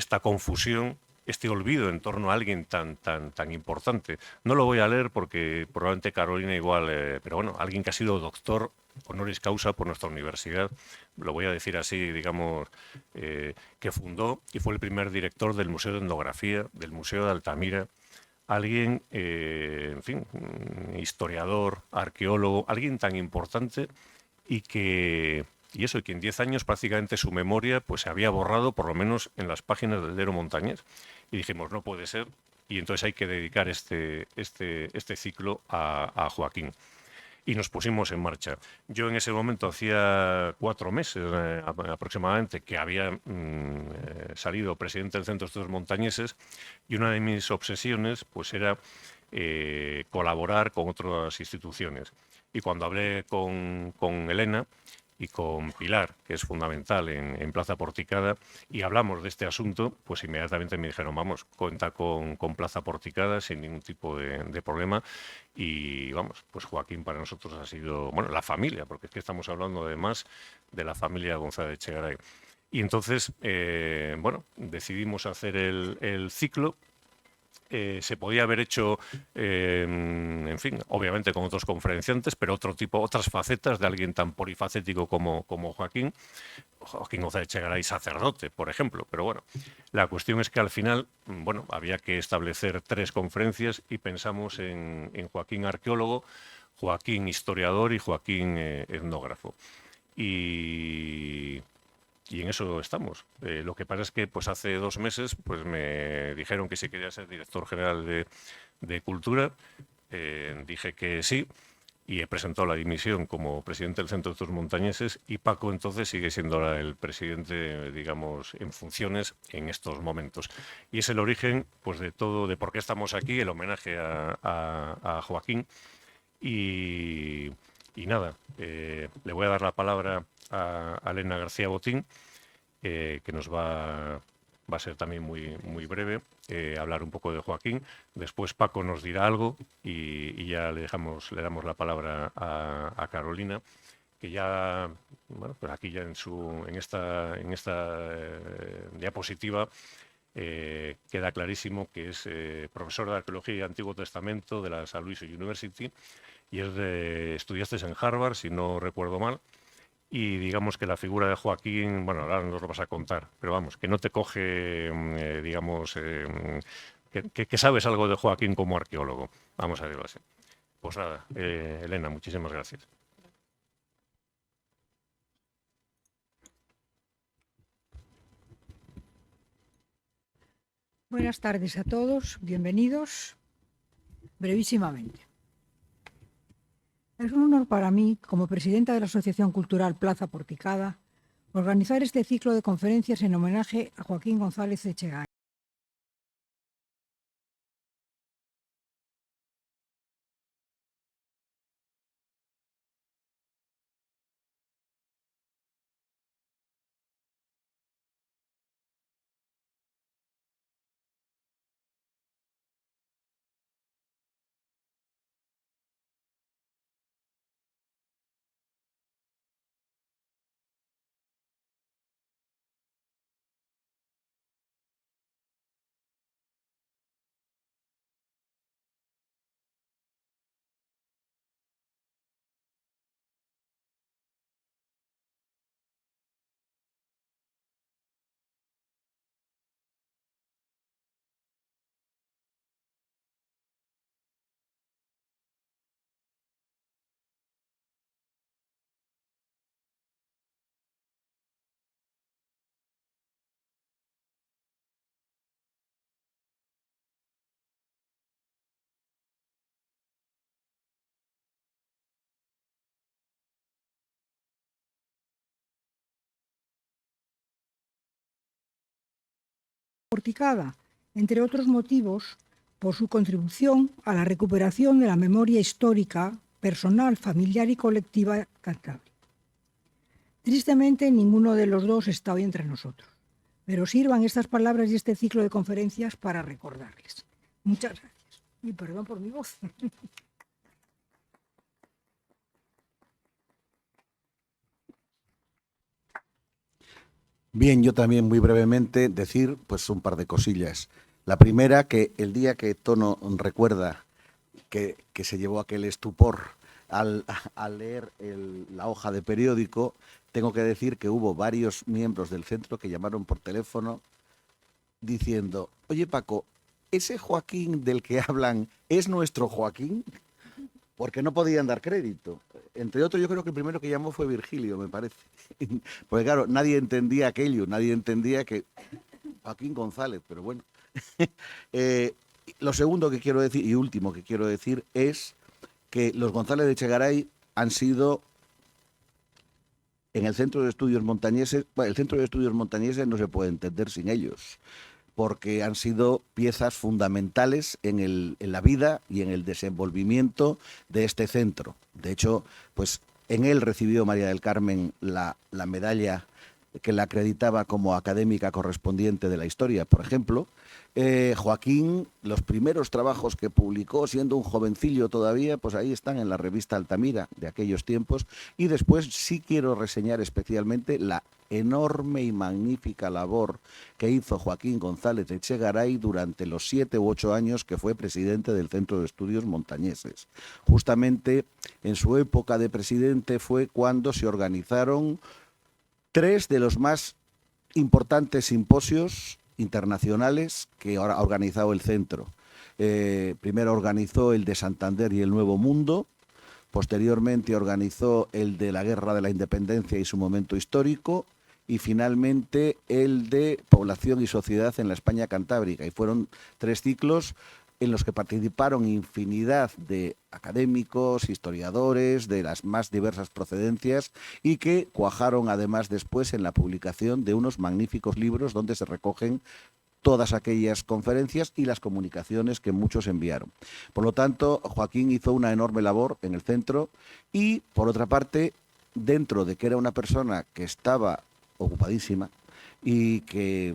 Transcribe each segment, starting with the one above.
esta confusión, este olvido en torno a alguien tan importante. No lo voy a leer porque probablemente Carolina igual, pero bueno, alguien que ha sido doctor honoris causa por nuestra universidad, lo voy a decir así, digamos, que fundó y fue el primer director del Museo de Etnografía, del Museo de Altamira, alguien, en fin, historiador, arqueólogo, alguien tan importante y que en 10 años prácticamente su memoria pues se había borrado, por lo menos en las páginas del Dero Montañés. Y dijimos, no puede ser, y entonces hay que dedicar este ciclo a Joaquín. Y nos pusimos en marcha. Yo en ese momento hacía 4 meses aproximadamente que había salido presidente del Centro de Estudios Montañeses, y una de mis obsesiones pues era colaborar con otras instituciones. Y cuando hablé con Elena y con Pilar, que es fundamental en Plaza Porticada, y hablamos de este asunto, pues inmediatamente me dijeron, vamos, cuenta con Plaza Porticada sin ningún tipo de problema. Y vamos, pues Joaquín para nosotros ha sido, bueno, la familia, porque es que estamos hablando además de la familia González Echegaray. Y entonces, bueno, decidimos hacer el ciclo. Se podía haber hecho, en fin, obviamente con otros conferenciantes, pero otras facetas de alguien tan polifacético como Joaquín González Echegaray, sacerdote, por ejemplo. Pero bueno, la cuestión es que al final, bueno, había que establecer 3 conferencias y pensamos en Joaquín arqueólogo, Joaquín historiador y Joaquín etnógrafo. Y en eso estamos. Lo que pasa es que pues hace 2 meses pues me dijeron que si quería ser director general de Cultura. Dije que sí y he presentado la dimisión como presidente del Centro de Estudios Montañeses, y Paco entonces sigue siendo ahora el presidente, digamos, en funciones en estos momentos. Y es el origen pues de todo, de por qué estamos aquí, el homenaje a Joaquín. Y nada, le voy a dar la palabra a Elena García Botín, que nos va a ser también muy breve, hablar un poco de Joaquín. Después Paco nos dirá algo y ya le damos la palabra a Carolina, que ya, bueno, pues aquí ya en esta diapositiva queda clarísimo que es profesor de Arqueología y Antiguo Testamento de la St. Louis University, y estudiaste en Harvard, si no recuerdo mal. Y digamos que la figura de Joaquín, bueno, ahora nos lo vas a contar, pero vamos, que no te coge, digamos, que sabes algo de Joaquín como arqueólogo. Vamos a verlo así. Pues nada, Elena, muchísimas gracias. Buenas tardes a todos, bienvenidos. Brevísimamente. Es un honor para mí, como presidenta de la Asociación Cultural Plaza Porticada, organizar este ciclo de conferencias en homenaje a Joaquín González Echegaray. Porticada, entre otros motivos, por su contribución a la recuperación de la memoria histórica, personal, familiar y colectiva cantable. Tristemente, ninguno de los dos está hoy entre nosotros, pero sirvan estas palabras y este ciclo de conferencias para recordarles. Muchas gracias. Y perdón por mi voz. Bien, yo también muy brevemente decir pues un par de cosillas. La primera, que el día que Tono recuerda que se llevó aquel estupor al leer la hoja de periódico, tengo que decir que hubo varios miembros del centro que llamaron por teléfono diciendo, oye Paco, ¿ese Joaquín del que hablan es nuestro Joaquín? Porque no podían dar crédito. Entre otros, yo creo que el primero que llamó fue Virgilio, me parece. Porque claro, nadie entendía aquello, nadie entendía que Joaquín González, pero bueno. eh, lo segundo que quiero decir y último que quiero decir es que los González de Echegaray han sido en el Centro de Estudios Montañeses, bueno, el Centro de Estudios Montañeses no se puede entender sin ellos, porque han sido piezas fundamentales en la vida y en el desenvolvimiento de este centro. De hecho, pues en él recibió María del Carmen la medalla que la acreditaba como académica correspondiente de la historia, por ejemplo. Joaquín, los primeros trabajos que publicó siendo un jovencillo todavía, pues ahí están en la revista Altamira de aquellos tiempos. Y después sí quiero reseñar especialmente la enorme y magnífica labor que hizo Joaquín González de Echegaray durante los 7 u 8 años que fue presidente del Centro de Estudios Montañeses. Justamente en su época de presidente fue cuando se organizaron 3 de los más importantes simposios internacionales que ha organizado el centro. Primero organizó el de Santander y el Nuevo Mundo, posteriormente organizó el de la Guerra de la Independencia y su momento histórico, y finalmente el de Población y Sociedad en la España Cantábrica. Y fueron 3 ciclos en los que participaron infinidad de académicos, historiadores, de las más diversas procedencias, y que cuajaron además después en la publicación de unos magníficos libros donde se recogen todas aquellas conferencias y las comunicaciones que muchos enviaron. Por lo tanto, Joaquín hizo una enorme labor en el centro y, por otra parte, dentro de que era una persona que estaba ocupadísima y que,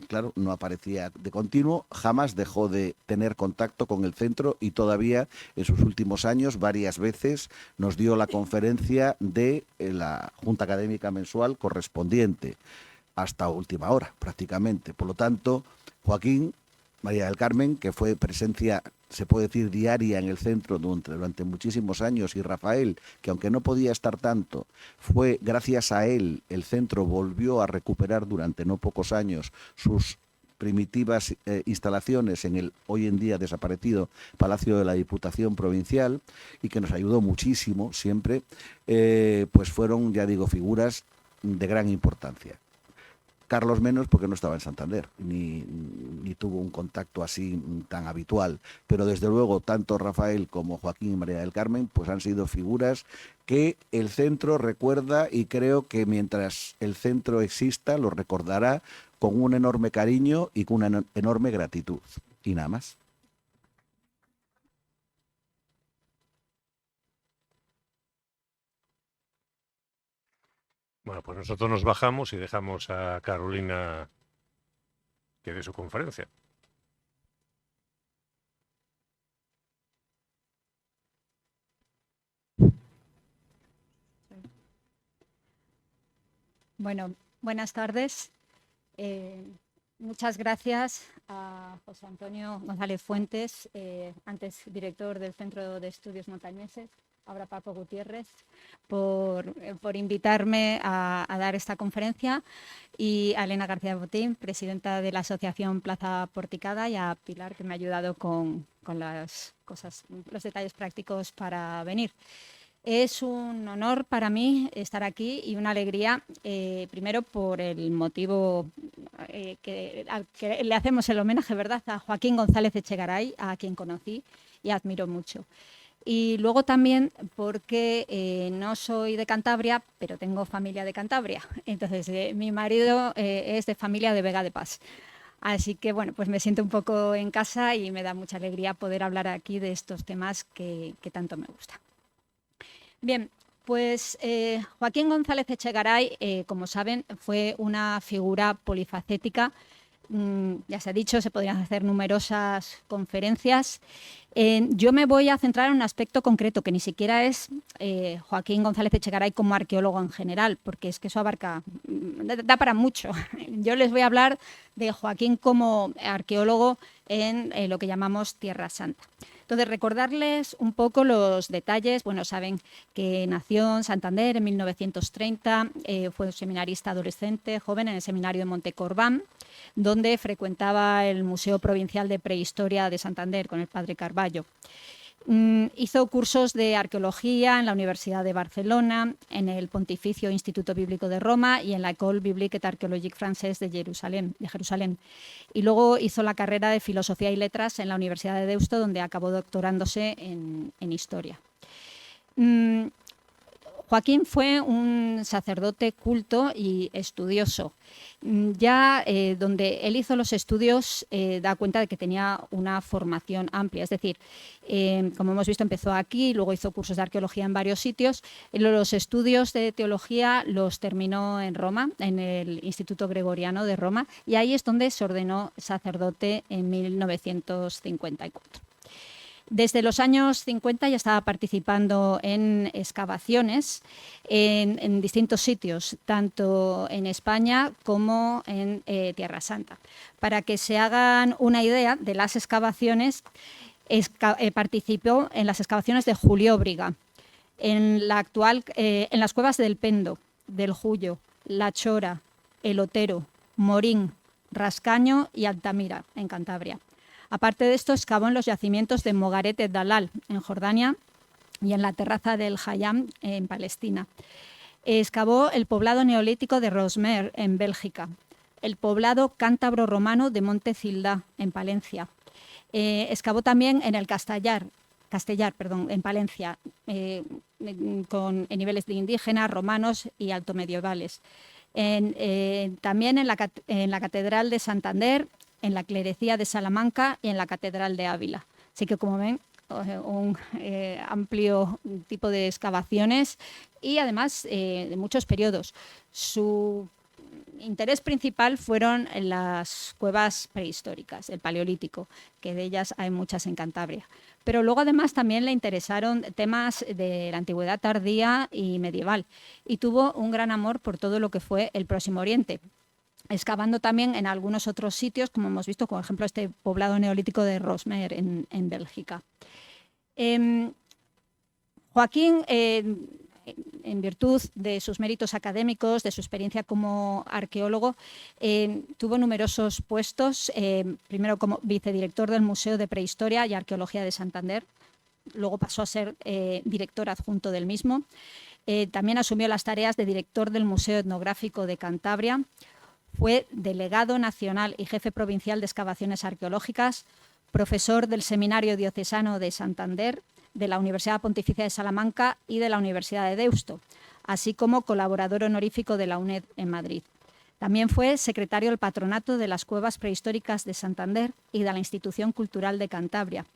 claro, no aparecía de continuo, jamás dejó de tener contacto con el centro y todavía en sus últimos años varias veces nos dio la conferencia de la Junta Académica Mensual correspondiente hasta última hora, prácticamente. Por lo tanto, Joaquín, María del Carmen, que fue presencia, se puede decir, diaria en el centro durante muchísimos años, y Rafael, que aunque no podía estar tanto, fue gracias a él, el centro volvió a recuperar durante no pocos años sus primitivas instalaciones en el hoy en día desaparecido Palacio de la Diputación Provincial, y que nos ayudó muchísimo siempre, pues fueron, ya digo, figuras de gran importancia. Carlos menos porque no estaba en Santander, ni tuvo un contacto así tan habitual. Pero desde luego, tanto Rafael como Joaquín y María del Carmen pues han sido figuras que el centro recuerda, y creo que mientras el centro exista lo recordará con un enorme cariño y con una enorme gratitud. Y nada más. Bueno, pues nosotros nos bajamos y dejamos a Carolina que dé su conferencia. Bueno, buenas tardes. Muchas gracias a José Antonio González Fuentes, antes director del Centro de Estudios Montañeses, ahora Paco Gutiérrez, por invitarme a dar esta conferencia, y a Elena García Botín, presidenta de la Asociación Plaza Porticada, y a Pilar, que me ha ayudado con las cosas, los detalles prácticos para venir. Es un honor para mí estar aquí y una alegría, primero por el motivo al que le hacemos el homenaje, ¿verdad?, a Joaquín González Echegaray, a quien conocí y admiro mucho. Y luego también porque no soy de Cantabria, pero tengo familia de Cantabria. Entonces, mi marido es de familia de Vega de Pas. Así que, bueno, pues me siento un poco en casa y me da mucha alegría poder hablar aquí de estos temas que tanto me gustan. Bien, pues Joaquín González Echegaray, como saben, fue una figura polifacética ya se ha dicho, se podrían hacer numerosas conferencias. Yo me voy a centrar en un aspecto concreto, que ni siquiera es Joaquín González Echegaray como arqueólogo en general, porque es que eso da para mucho. Yo les voy a hablar de Joaquín como arqueólogo en lo que llamamos Tierra Santa. Entonces, recordarles un poco los detalles. Bueno, saben que nació en Santander en 1930, fue un seminarista adolescente, joven, en el seminario de Montecorbán, donde frecuentaba el Museo Provincial de Prehistoria de Santander con el padre Carballo. Hizo cursos de arqueología en la Universidad de Barcelona, en el Pontificio Instituto Bíblico de Roma y en la École Biblique et Archéologique Française de Jerusalén. Y luego hizo la carrera de Filosofía y Letras en la Universidad de Deusto, donde acabó doctorándose en Historia. Joaquín fue un sacerdote culto y estudioso. Ya donde él hizo los estudios da cuenta de que tenía una formación amplia, es decir, como hemos visto, empezó aquí, luego hizo cursos de arqueología en varios sitios. Los estudios de teología los terminó en Roma, en el Instituto Gregoriano de Roma, y ahí es donde se ordenó sacerdote en 1954. Desde los años 50 ya estaba participando en excavaciones en distintos sitios, tanto en España como en Tierra Santa. Para que se hagan una idea de las excavaciones, participó en las excavaciones de Julióbriga, en las cuevas del Pendo, del Jullo, La Chora, El Otero, Morín, Rascaño y Altamira, en Cantabria. Aparte de esto, excavó en los yacimientos de Mogaret et Dalal, en Jordania, y en la terraza del Hayam, en Palestina. Excavó el poblado neolítico de Rosmer, en Bélgica. El poblado cántabro romano de Monte Cildá, en Palencia. Excavó también en el Castellar, en Palencia, en niveles de indígenas, romanos y altomedievales. También en la Catedral de Santander, en la Clerecía de Salamanca y en la Catedral de Ávila. Así que, como ven, un amplio tipo de excavaciones y además de muchos periodos. Su interés principal fueron en las cuevas prehistóricas, el Paleolítico, que de ellas hay muchas en Cantabria. Pero luego además también le interesaron temas de la antigüedad tardía y medieval, y tuvo un gran amor por todo lo que fue el Próximo Oriente, excavando también en algunos otros sitios, como hemos visto, por ejemplo, este poblado neolítico de Rosmer en Bélgica. Joaquín, en virtud de sus méritos académicos, de su experiencia como arqueólogo, tuvo numerosos puestos, primero como vicedirector del Museo de Prehistoria y Arqueología de Santander, luego pasó a ser director adjunto del mismo. También asumió las tareas de director del Museo Etnográfico de Cantabria. Fue delegado nacional y jefe provincial de excavaciones arqueológicas, profesor del Seminario Diocesano de Santander, de la Universidad Pontificia de Salamanca y de la Universidad de Deusto, así como colaborador honorífico de la UNED en Madrid. También fue secretario del Patronato de las Cuevas Prehistóricas de Santander y de la Institución Cultural de Cantabria.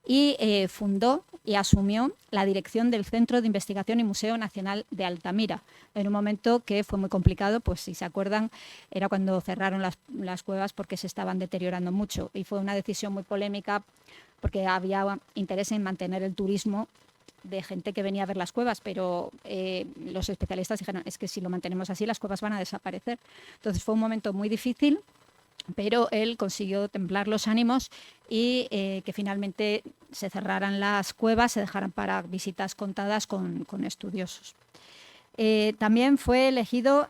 Y fundó y asumió la dirección del Centro de Investigación y Museo Nacional de Altamira, en un momento que fue muy complicado, pues si se acuerdan, era cuando cerraron las cuevas porque se estaban deteriorando mucho, y fue una decisión muy polémica porque había interés en mantener el turismo de gente que venía a ver las cuevas, pero los especialistas dijeron, es que si lo mantenemos así las cuevas van a desaparecer. Entonces fue un momento muy difícil, pero él consiguió templar los ánimos y que finalmente se cerraran las cuevas, se dejaran para visitas contadas con estudiosos. También fue elegido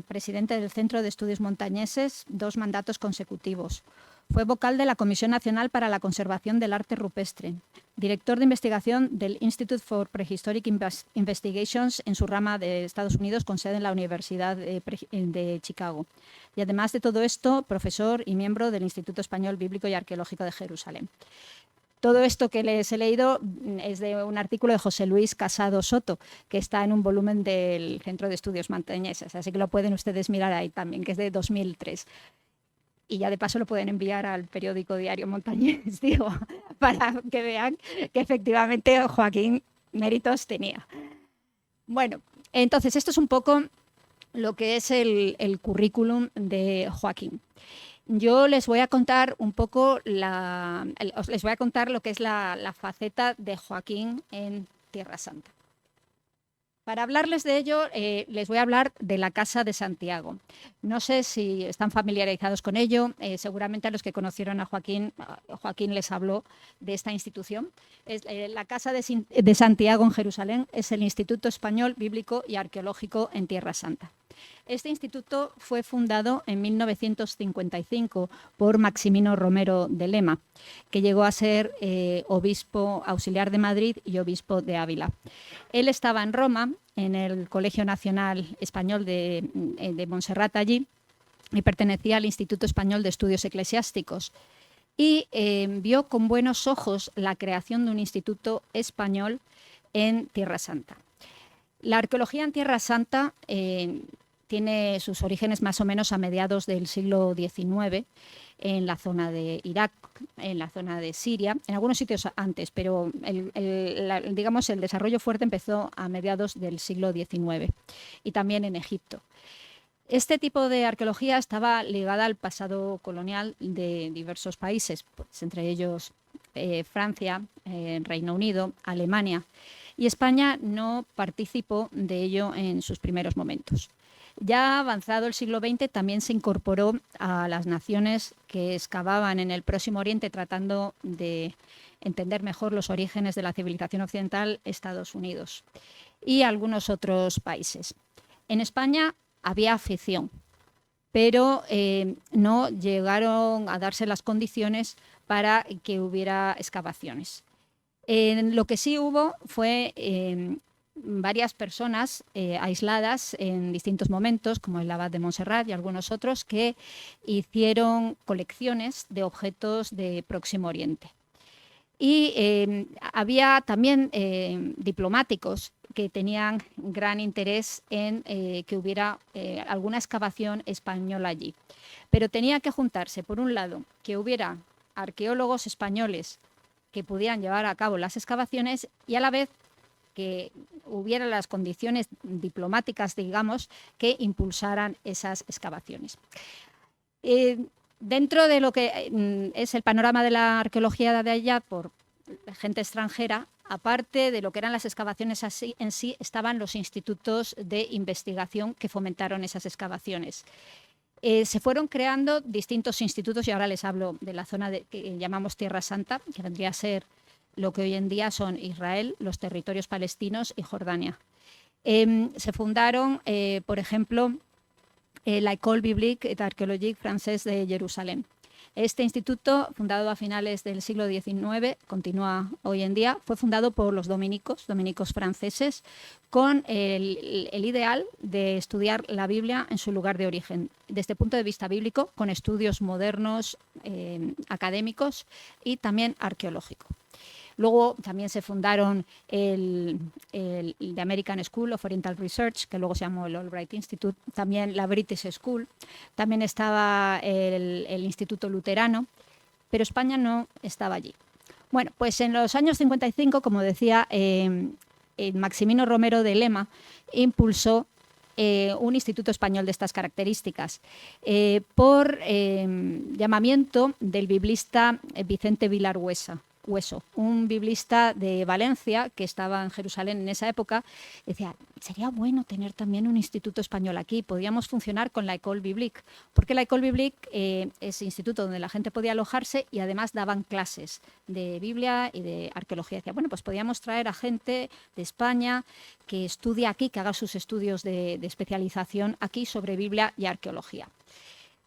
presidente del Centro de Estudios Montañeses 2 mandatos consecutivos. Fue vocal de la Comisión Nacional para la Conservación del Arte Rupestre, director de investigación del Institute for Prehistoric Investigations en su rama de Estados Unidos, con sede en la Universidad de Chicago. Y además de todo esto, profesor y miembro del Instituto Español Bíblico y Arqueológico de Jerusalén. Todo esto que les he leído es de un artículo de José Luis Casado Soto, que está en un volumen del Centro de Estudios Montañeses, así que lo pueden ustedes mirar ahí también, que es de 2003. Y ya de paso lo pueden enviar al periódico Diario Montañés, digo, para que vean que efectivamente Joaquín méritos tenía. Bueno, entonces esto es un poco lo que es el currículum de Joaquín. Yo les voy a contar un poco les voy a contar lo que es la faceta de Joaquín en Tierra Santa. Para hablarles de ello, les voy a hablar de la Casa de Santiago. No sé si están familiarizados con ello. Seguramente a los que conocieron a Joaquín les habló de esta institución. La Casa de Santiago en Jerusalén es el Instituto Español Bíblico y Arqueológico en Tierra Santa. Este instituto fue fundado en 1955 por Maximino Romero de Lema, que llegó a ser obispo auxiliar de Madrid y obispo de Ávila. Él estaba en Roma, en el Colegio Nacional Español de Montserrat allí, y pertenecía al Instituto Español de Estudios Eclesiásticos. Y vio con buenos ojos la creación de un instituto español en Tierra Santa. La arqueología en Tierra Santa tiene sus orígenes más o menos a mediados del siglo XIX, en la zona de Irak, en la zona de Siria, en algunos sitios antes, pero digamos el desarrollo fuerte empezó a mediados del siglo XIX y también en Egipto. Este tipo de arqueología estaba ligada al pasado colonial de diversos países, pues, entre ellos Francia, Reino Unido, Alemania, y España no participó de ello en sus primeros momentos. Ya avanzado el siglo XX también se incorporó a las naciones que excavaban en el Próximo Oriente tratando de entender mejor los orígenes de la civilización occidental, Estados Unidos y algunos otros países. En España había afición, pero no llegaron a darse las condiciones para que hubiera excavaciones. Lo que sí hubo fue varias personas aisladas en distintos momentos, como el abad de Montserrat y algunos otros, que hicieron colecciones de objetos de Próximo Oriente. Y había también diplomáticos que tenían gran interés en que hubiera alguna excavación española allí. Pero tenía que juntarse, por un lado, que hubiera arqueólogos españoles que pudieran llevar a cabo las excavaciones y a la vez que hubiera las condiciones diplomáticas, digamos, que impulsaran esas excavaciones. Dentro de lo que es el panorama de la arqueología de allá por gente extranjera, aparte de lo que eran las excavaciones en sí, estaban los institutos de investigación que fomentaron esas excavaciones. Se fueron creando distintos institutos y ahora les hablo de la zona que llamamos Tierra Santa, que vendría a ser lo que hoy en día son Israel, los territorios palestinos y Jordania. Se fundaron, por ejemplo, la École Biblique et Archéologique Française de Jerusalén. Este instituto, fundado a finales del siglo XIX, continúa hoy en día, fue fundado por los dominicos franceses, con el ideal de estudiar la Biblia en su lugar de origen, desde el punto de vista bíblico, con estudios modernos, académicos y también arqueológico. Luego también se fundaron el The American School of Oriental Research, que luego se llamó el Albright Institute, también la British School, también estaba el Instituto Luterano, pero España no estaba allí. Bueno, pues en los años 55, como decía, Maximino Romero de Lema impulsó un instituto español de estas características, por llamamiento del biblista Vicente Vilar Hueso, un biblista de Valencia que estaba en Jerusalén en esa época. Decía, sería bueno tener también un instituto español aquí, podríamos funcionar con la École Biblique, porque la École Biblique es instituto donde la gente podía alojarse y además daban clases de Biblia y de arqueología. Decía, bueno, pues podríamos traer a gente de España que estudie aquí, que haga sus estudios de especialización aquí sobre Biblia y arqueología.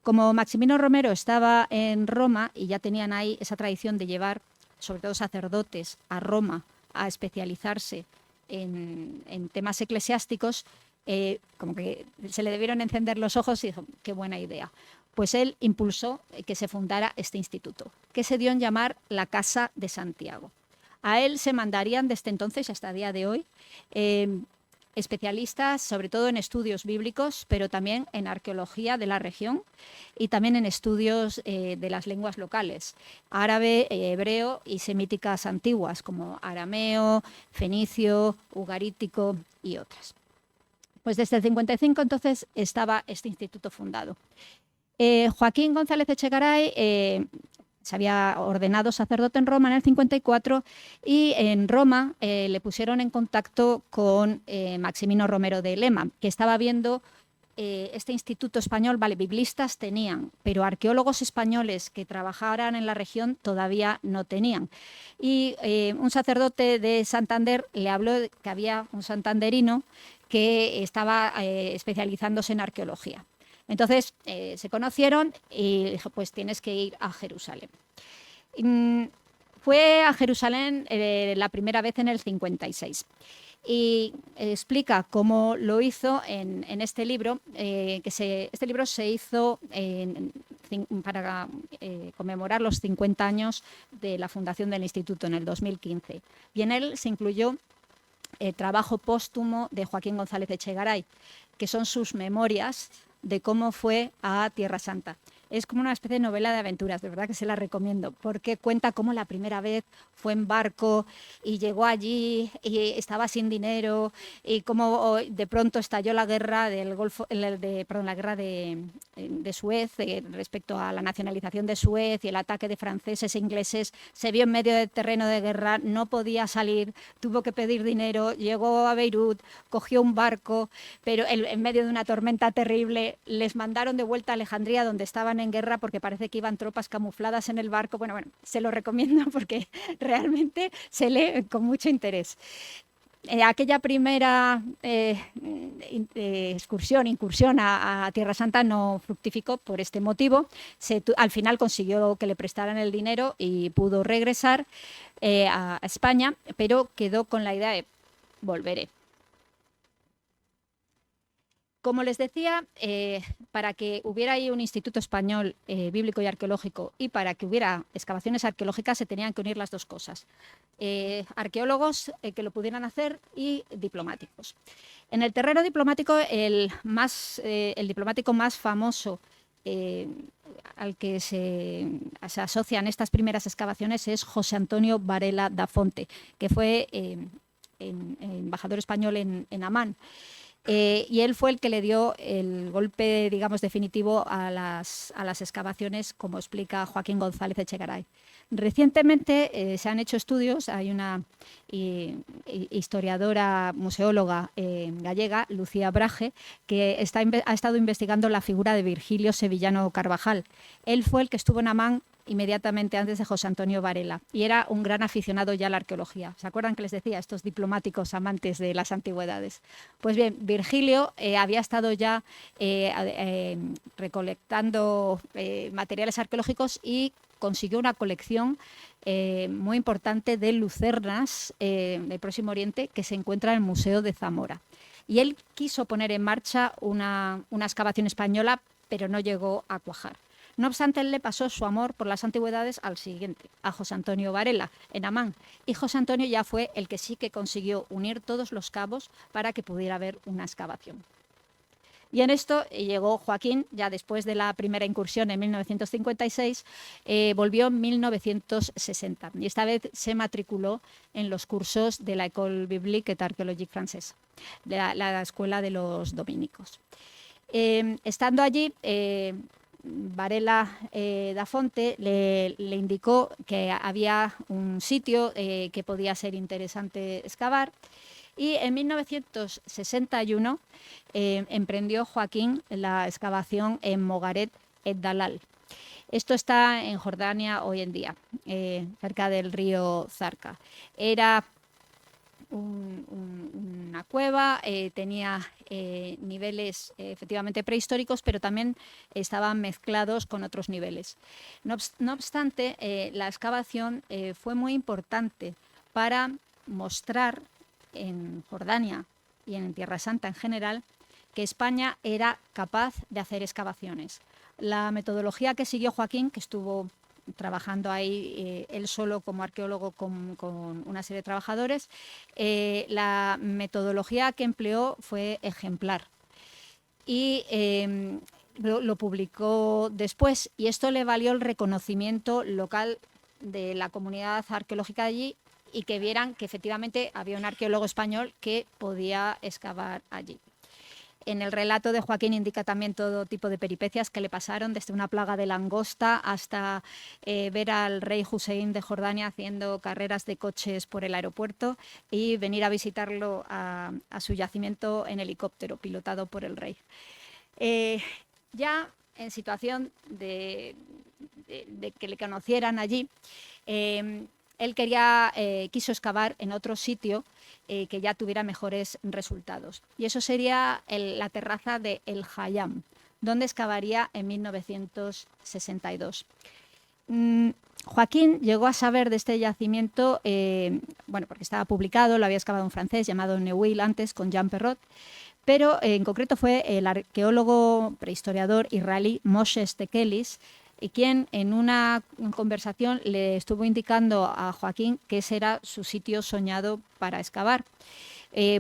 Como Maximino Romero estaba en Roma y ya tenían ahí esa tradición de llevar sobre todo sacerdotes, a Roma a especializarse en temas eclesiásticos, como que se le debieron encender los ojos y dijo, qué buena idea. Pues él impulsó que se fundara este instituto, que se dio en llamar la Casa de Santiago. A él se mandarían desde entonces hasta el día de hoy especialistas, sobre todo en estudios bíblicos, pero también en arqueología de la región y también en estudios de las lenguas locales, árabe, hebreo y semíticas antiguas, como arameo, fenicio, ugarítico y otras. Pues desde el 55 entonces estaba este instituto fundado. Joaquín González Echegaray se había ordenado sacerdote en Roma en el 54 y en Roma le pusieron en contacto con Maximino Romero de Lema, que estaba viendo este instituto español. Vale, biblistas tenían, pero arqueólogos españoles que trabajaran en la región todavía no tenían. Y un sacerdote de Santander le habló de que había un santanderino que estaba especializándose en arqueología. Entonces se conocieron y dijo, pues tienes que ir a Jerusalén. Fue a Jerusalén la primera vez en el 56 y explica cómo lo hizo en este libro, este libro se hizo para conmemorar los 50 años de la fundación del instituto en el 2015. Y en él se incluyó el trabajo póstumo de Joaquín González Echegaray, que son sus memorias de cómo fue a Tierra Santa. Es como una especie de novela de aventuras, de verdad que se la recomiendo, porque cuenta cómo la primera vez fue en barco y llegó allí y estaba sin dinero, y cómo de pronto estalló la guerra del Golfo, la guerra de Suez, respecto a la nacionalización de Suez y el ataque de franceses e ingleses. Se vio en medio del terreno de guerra, no podía salir, tuvo que pedir dinero, llegó a Beirut, cogió un barco, pero en medio de una tormenta terrible les mandaron de vuelta a Alejandría, donde estaban en guerra, porque parece que iban tropas camufladas en el barco. Bueno, se lo recomiendo porque realmente se lee con mucho interés. Aquella primera incursión a Tierra Santa no fructificó por este motivo. Al final consiguió que le prestaran el dinero y pudo regresar a España, pero quedó con la idea de volveré. Como les decía, para que hubiera ahí un instituto español bíblico y arqueológico y para que hubiera excavaciones arqueológicas se tenían que unir las dos cosas. Arqueólogos que lo pudieran hacer y diplomáticos. En el terreno diplomático, el diplomático más famoso al que se asocian estas primeras excavaciones es José Antonio Varela da Fonte, que fue embajador español en Amán. Y él fue el que le dio el golpe, digamos, definitivo a las excavaciones, como explica Joaquín González Echegaray. Recientemente se han hecho estudios, hay una historiadora, museóloga gallega, Lucía Braje, que ha estado investigando la figura de Virgilio Sevillano Carvajal. Él fue el que estuvo en Amán inmediatamente antes de José Antonio Varela y era un gran aficionado ya a la arqueología. ¿Se acuerdan que les decía estos diplomáticos amantes de las antigüedades? Pues bien, Virgilio había estado ya recolectando materiales arqueológicos y consiguió una colección muy importante de lucernas del Próximo Oriente que se encuentra en el Museo de Zamora. Y él quiso poner en marcha una excavación española, pero no llegó a cuajar. No obstante, él le pasó su amor por las antigüedades al siguiente, a José Antonio Varela, en Amán. Y José Antonio ya fue el que sí que consiguió unir todos los cabos para que pudiera haber una excavación. Y en esto llegó Joaquín, ya después de la primera incursión en 1956, volvió en 1960. Y esta vez se matriculó en los cursos de la École Biblique et Archéologique Française, de la Escuela de los Dominicos. Estando allí, Varela da Fonte le indicó que había un sitio que podía ser interesante excavar y en 1961 emprendió Joaquín la excavación en Mogaret et Dalal. Esto está en Jordania hoy en día, cerca del río Zarca. Era una cueva, tenía niveles efectivamente prehistóricos, pero también estaban mezclados con otros niveles. No obstante, la excavación fue muy importante para mostrar en Jordania y en Tierra Santa en general que España era capaz de hacer excavaciones. La metodología que siguió Joaquín, que estuvo trabajando ahí él solo como arqueólogo con una serie de trabajadores, la metodología que empleó fue ejemplar y lo publicó después y esto le valió el reconocimiento local de la comunidad arqueológica de allí y que vieran que efectivamente había un arqueólogo español que podía excavar allí. En el relato de Joaquín indica también todo tipo de peripecias que le pasaron, desde una plaga de langosta hasta ver al rey Hussein de Jordania haciendo carreras de coches por el aeropuerto y venir a visitarlo a su yacimiento en helicóptero, pilotado por el rey. Ya en situación de que le conocieran allí, él quiso excavar en otro sitio que ya tuviera mejores resultados. Y eso sería la terraza de El Hayam, donde excavaría en 1962. Joaquín llegó a saber de este yacimiento, porque estaba publicado, lo había excavado un francés llamado Neuil antes, con Jean Perrot, pero en concreto fue el arqueólogo prehistoriador israelí Moshe Stekelis, quien en una conversación le estuvo indicando a Joaquín que ese era su sitio soñado para excavar,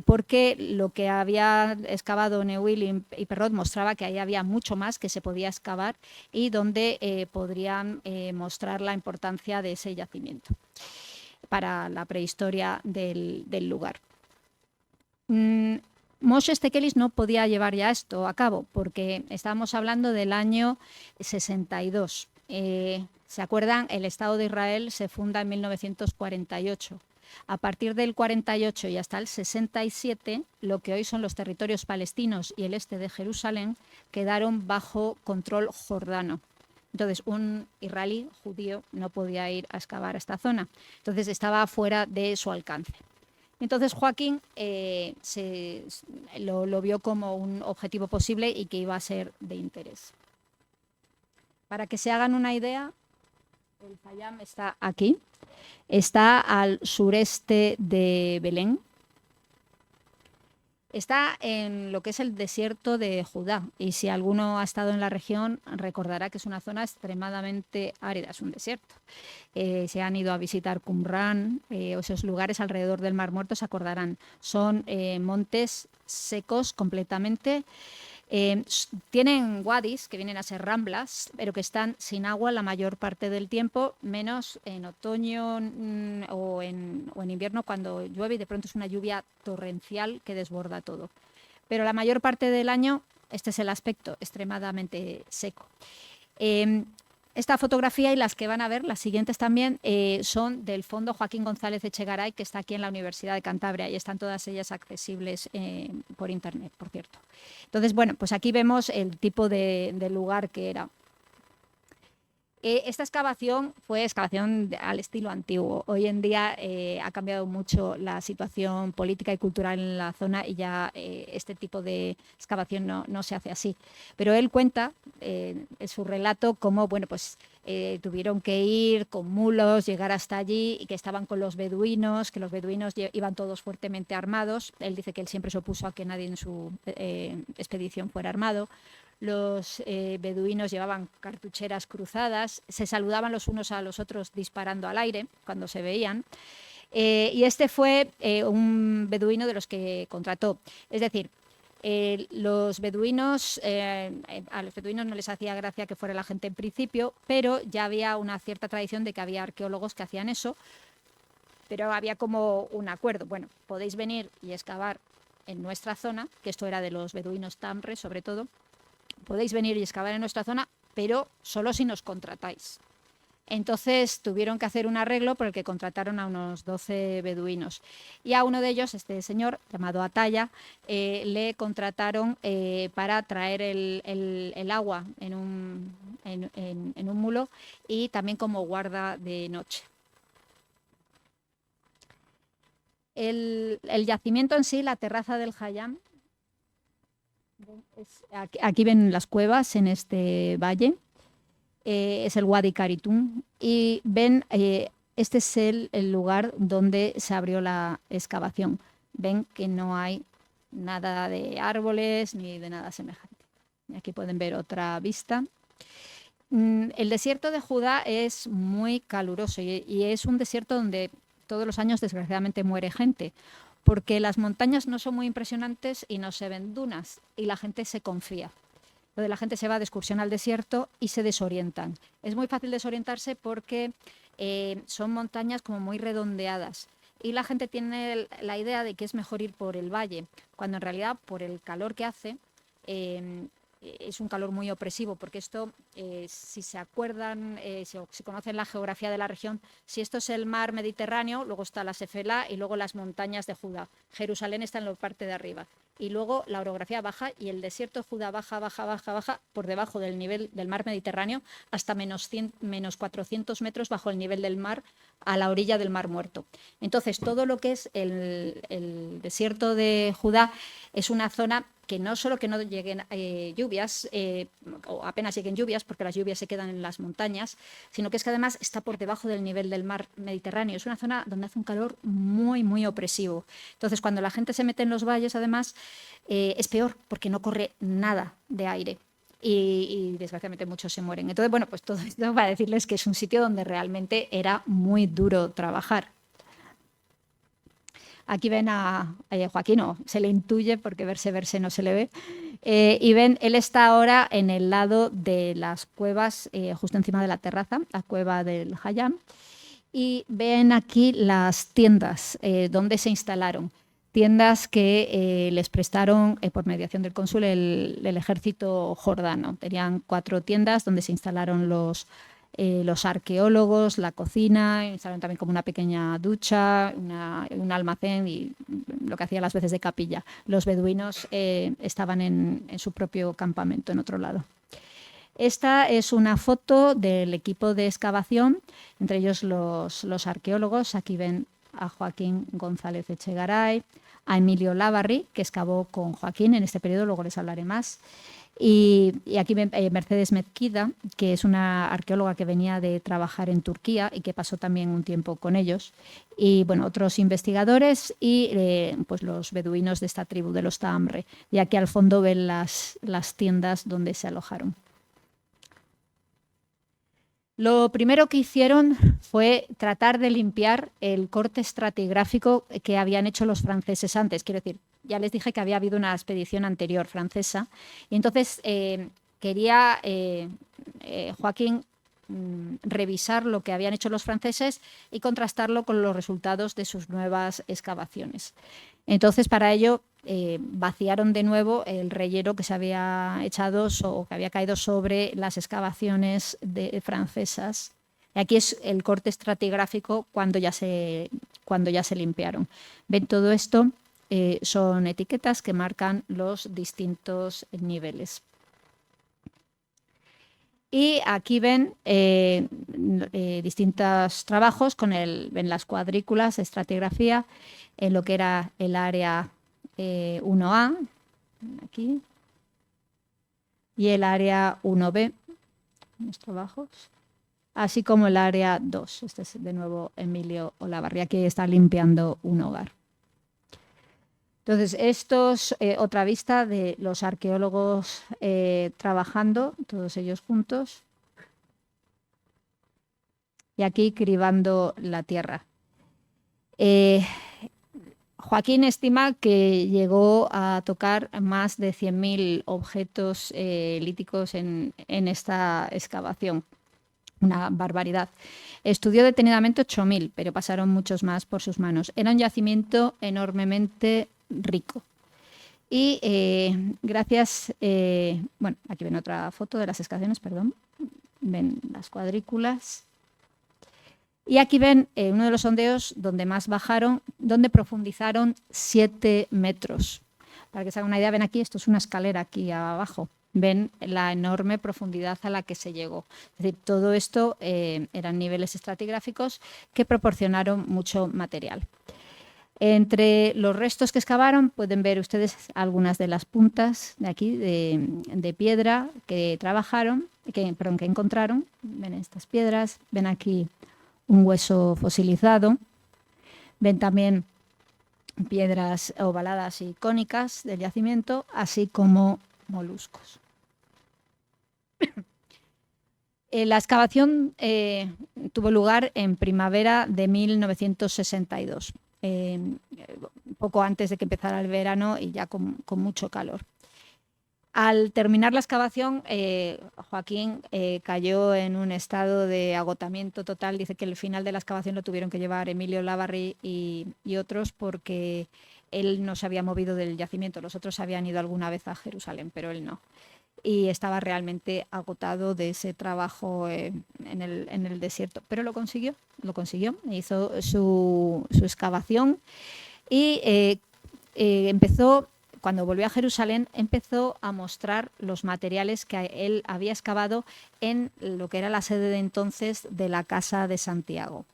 porque lo que había excavado Neuil y Perrot mostraba que ahí había mucho más que se podía excavar y donde podrían mostrar la importancia de ese yacimiento para la prehistoria del lugar. Moshe Stekelis no podía llevar ya esto a cabo porque estábamos hablando del año 62. ¿Se acuerdan? El Estado de Israel se funda en 1948. A partir del 48 y hasta el 67, lo que hoy son los territorios palestinos y el este de Jerusalén quedaron bajo control jordano. Entonces, un israelí judío no podía ir a excavar esta zona. Entonces, estaba fuera de su alcance. Entonces Joaquín lo vio como un objetivo posible y que iba a ser de interés. Para que se hagan una idea, el Hayam está aquí, está al sureste de Belén, está en lo que es el desierto de Judá, y si alguno ha estado en la región recordará que es una zona extremadamente árida, es un desierto. Si han ido a visitar Qumran o esos lugares alrededor del Mar Muerto se acordarán, son montes secos completamente. Tienen wadis, que vienen a ser ramblas, pero que están sin agua la mayor parte del tiempo, menos en otoño o en invierno, cuando llueve y de pronto es una lluvia torrencial que desborda todo. Pero la mayor parte del año este es el aspecto, extremadamente seco. Esta fotografía y las que van a ver, las siguientes también, son del Fondo Joaquín González Echegaray, que está aquí en la Universidad de Cantabria, y están todas ellas accesibles por internet, por cierto. Entonces, bueno, pues aquí vemos el tipo de lugar que era. Esta excavación fue excavación al estilo antiguo. Hoy en día ha cambiado mucho la situación política y cultural en la zona y ya este tipo de excavación no se hace así. Pero él cuenta en su relato cómo tuvieron que ir con mulos, llegar hasta allí y que estaban con los beduinos, que los beduinos iban todos fuertemente armados. Él dice que él siempre se opuso a que nadie en su expedición fuera armado. Los beduinos llevaban cartucheras cruzadas, se saludaban los unos a los otros disparando al aire cuando se veían. Y este fue un beduino de los que contrató. Es decir, los beduinos, a los beduinos no les hacía gracia que fuera la gente en principio, pero ya había una cierta tradición de que había arqueólogos que hacían eso, pero había como un acuerdo. Bueno, podéis venir y excavar en nuestra zona, que esto era de los beduinos Tamre sobre todo. Podéis venir y excavar en nuestra zona, pero solo si nos contratáis. Entonces tuvieron que hacer un arreglo por el que contrataron a unos 12 beduinos. Y a uno de ellos, este señor llamado Ataya, le contrataron para traer el agua en un mulo y también como guarda de noche. El yacimiento en sí, la terraza del Hayam, aquí ven las cuevas en este valle, es el Wadi Karitun, y ven, este es el lugar donde se abrió la excavación. Ven que no hay nada de árboles ni de nada semejante. Aquí pueden ver otra vista. El desierto de Judá es muy caluroso y es un desierto donde todos los años desgraciadamente muere gente, porque las montañas no son muy impresionantes y no se ven dunas y la gente se confía. La gente se va de excursión al desierto y se desorientan. Es muy fácil desorientarse porque son montañas como muy redondeadas y la gente tiene la idea de que es mejor ir por el valle, cuando en realidad por el calor que hace es un calor muy opresivo, porque esto, si se acuerdan, si conocen la geografía de la región, si esto es el mar Mediterráneo, luego está la Sefela y luego las montañas de Judá. Jerusalén está en la parte de arriba. Y luego la orografía baja y el desierto de Judá baja por debajo del nivel del mar Mediterráneo hasta menos 400 metros bajo el nivel del mar a la orilla del Mar Muerto. Entonces, todo lo que es el desierto de Judá es una zona que no solo que no lleguen lluvias, o apenas lleguen lluvias, porque las lluvias se quedan en las montañas, sino que es que además está por debajo del nivel del mar Mediterráneo. Es una zona donde hace un calor muy, muy opresivo. Entonces, cuando la gente se mete en los valles, además, es peor, porque no corre nada de aire. Y desgraciadamente muchos se mueren. Entonces, bueno, pues todo esto para decirles que es un sitio donde realmente era muy duro trabajar. Aquí ven a Joaquín, no, se le intuye porque verse no se le ve. Y ven, él está ahora en el lado de las cuevas, justo encima de la terraza, la cueva del Hayam. Y ven aquí las tiendas donde se instalaron. Tiendas que les prestaron por mediación del cónsul el ejército jordano. Tenían 4 tiendas donde se instalaron los arqueólogos, la cocina, instalaron también como una pequeña ducha, un almacén y lo que hacía las veces de capilla. Los beduinos estaban en su propio campamento en otro lado. Esta es una foto del equipo de excavación, entre ellos los arqueólogos. Aquí ven a Joaquín González Echegaray, a Emilio Lavarri, que excavó con Joaquín en este periodo, luego les hablaré más. Y aquí ven Mercedes Mezquida, que es una arqueóloga que venía de trabajar en Turquía y que pasó también un tiempo con ellos. Y bueno, otros investigadores y pues los beduinos de esta tribu de los Taamre. Y aquí al fondo ven las tiendas donde se alojaron. Lo primero que hicieron fue tratar de limpiar el corte estratigráfico que habían hecho los franceses antes. Quiero decir, ya les dije que había habido una expedición anterior francesa y entonces quería Joaquín revisar lo que habían hecho los franceses y contrastarlo con los resultados de sus nuevas excavaciones. Entonces, para ello, vaciaron de nuevo el relleno que se había echado o que había caído sobre las excavaciones francesas. Y aquí es el corte estratigráfico cuando ya se limpiaron. Ven, todo esto son etiquetas que marcan los distintos niveles. Y aquí ven distintos trabajos ven las cuadrículas de estratigrafía en lo que era el área 1A, aquí, y el área 1B, los trabajos, así como el área 2. Este es de nuevo Emilio Olavarria, que está limpiando un hogar. Entonces, esto es otra vista de los arqueólogos trabajando, todos ellos juntos, y aquí cribando la tierra. Joaquín estima que llegó a tocar más de 100.000 objetos líticos en esta excavación. Una barbaridad. Estudió detenidamente 8.000, pero pasaron muchos más por sus manos. Era un yacimiento enormemente rico. Y gracias, bueno, aquí ven otra foto de las excavaciones, perdón. Ven las cuadrículas. Y aquí ven uno de los sondeos donde más bajaron, donde profundizaron 7 metros. Para que se hagan una idea, ven aquí, esto es una escalera aquí abajo. Ven la enorme profundidad a la que se llegó. Es decir, todo esto eran niveles estratigráficos que proporcionaron mucho material. Entre los restos que excavaron pueden ver ustedes algunas de las puntas de aquí de piedra que trabajaron, que encontraron. Ven estas piedras, ven aquí un hueso fosilizado. Ven también piedras ovaladas y cónicas del yacimiento, así como moluscos. La excavación tuvo lugar en primavera de 1962, poco antes de que empezara el verano y ya con mucho calor. Al terminar la excavación, Joaquín cayó en un estado de agotamiento total. Dice que el final de la excavación lo tuvieron que llevar Emilio Lavarri y otros porque Él no se había movido del yacimiento, los otros habían ido alguna vez a Jerusalén, pero él no. Y estaba realmente agotado de ese trabajo en el desierto. Pero lo consiguió, hizo su excavación y empezó, cuando volvió a Jerusalén, empezó a mostrar los materiales que él había excavado en lo que era la sede de entonces de la Casa de Santiago.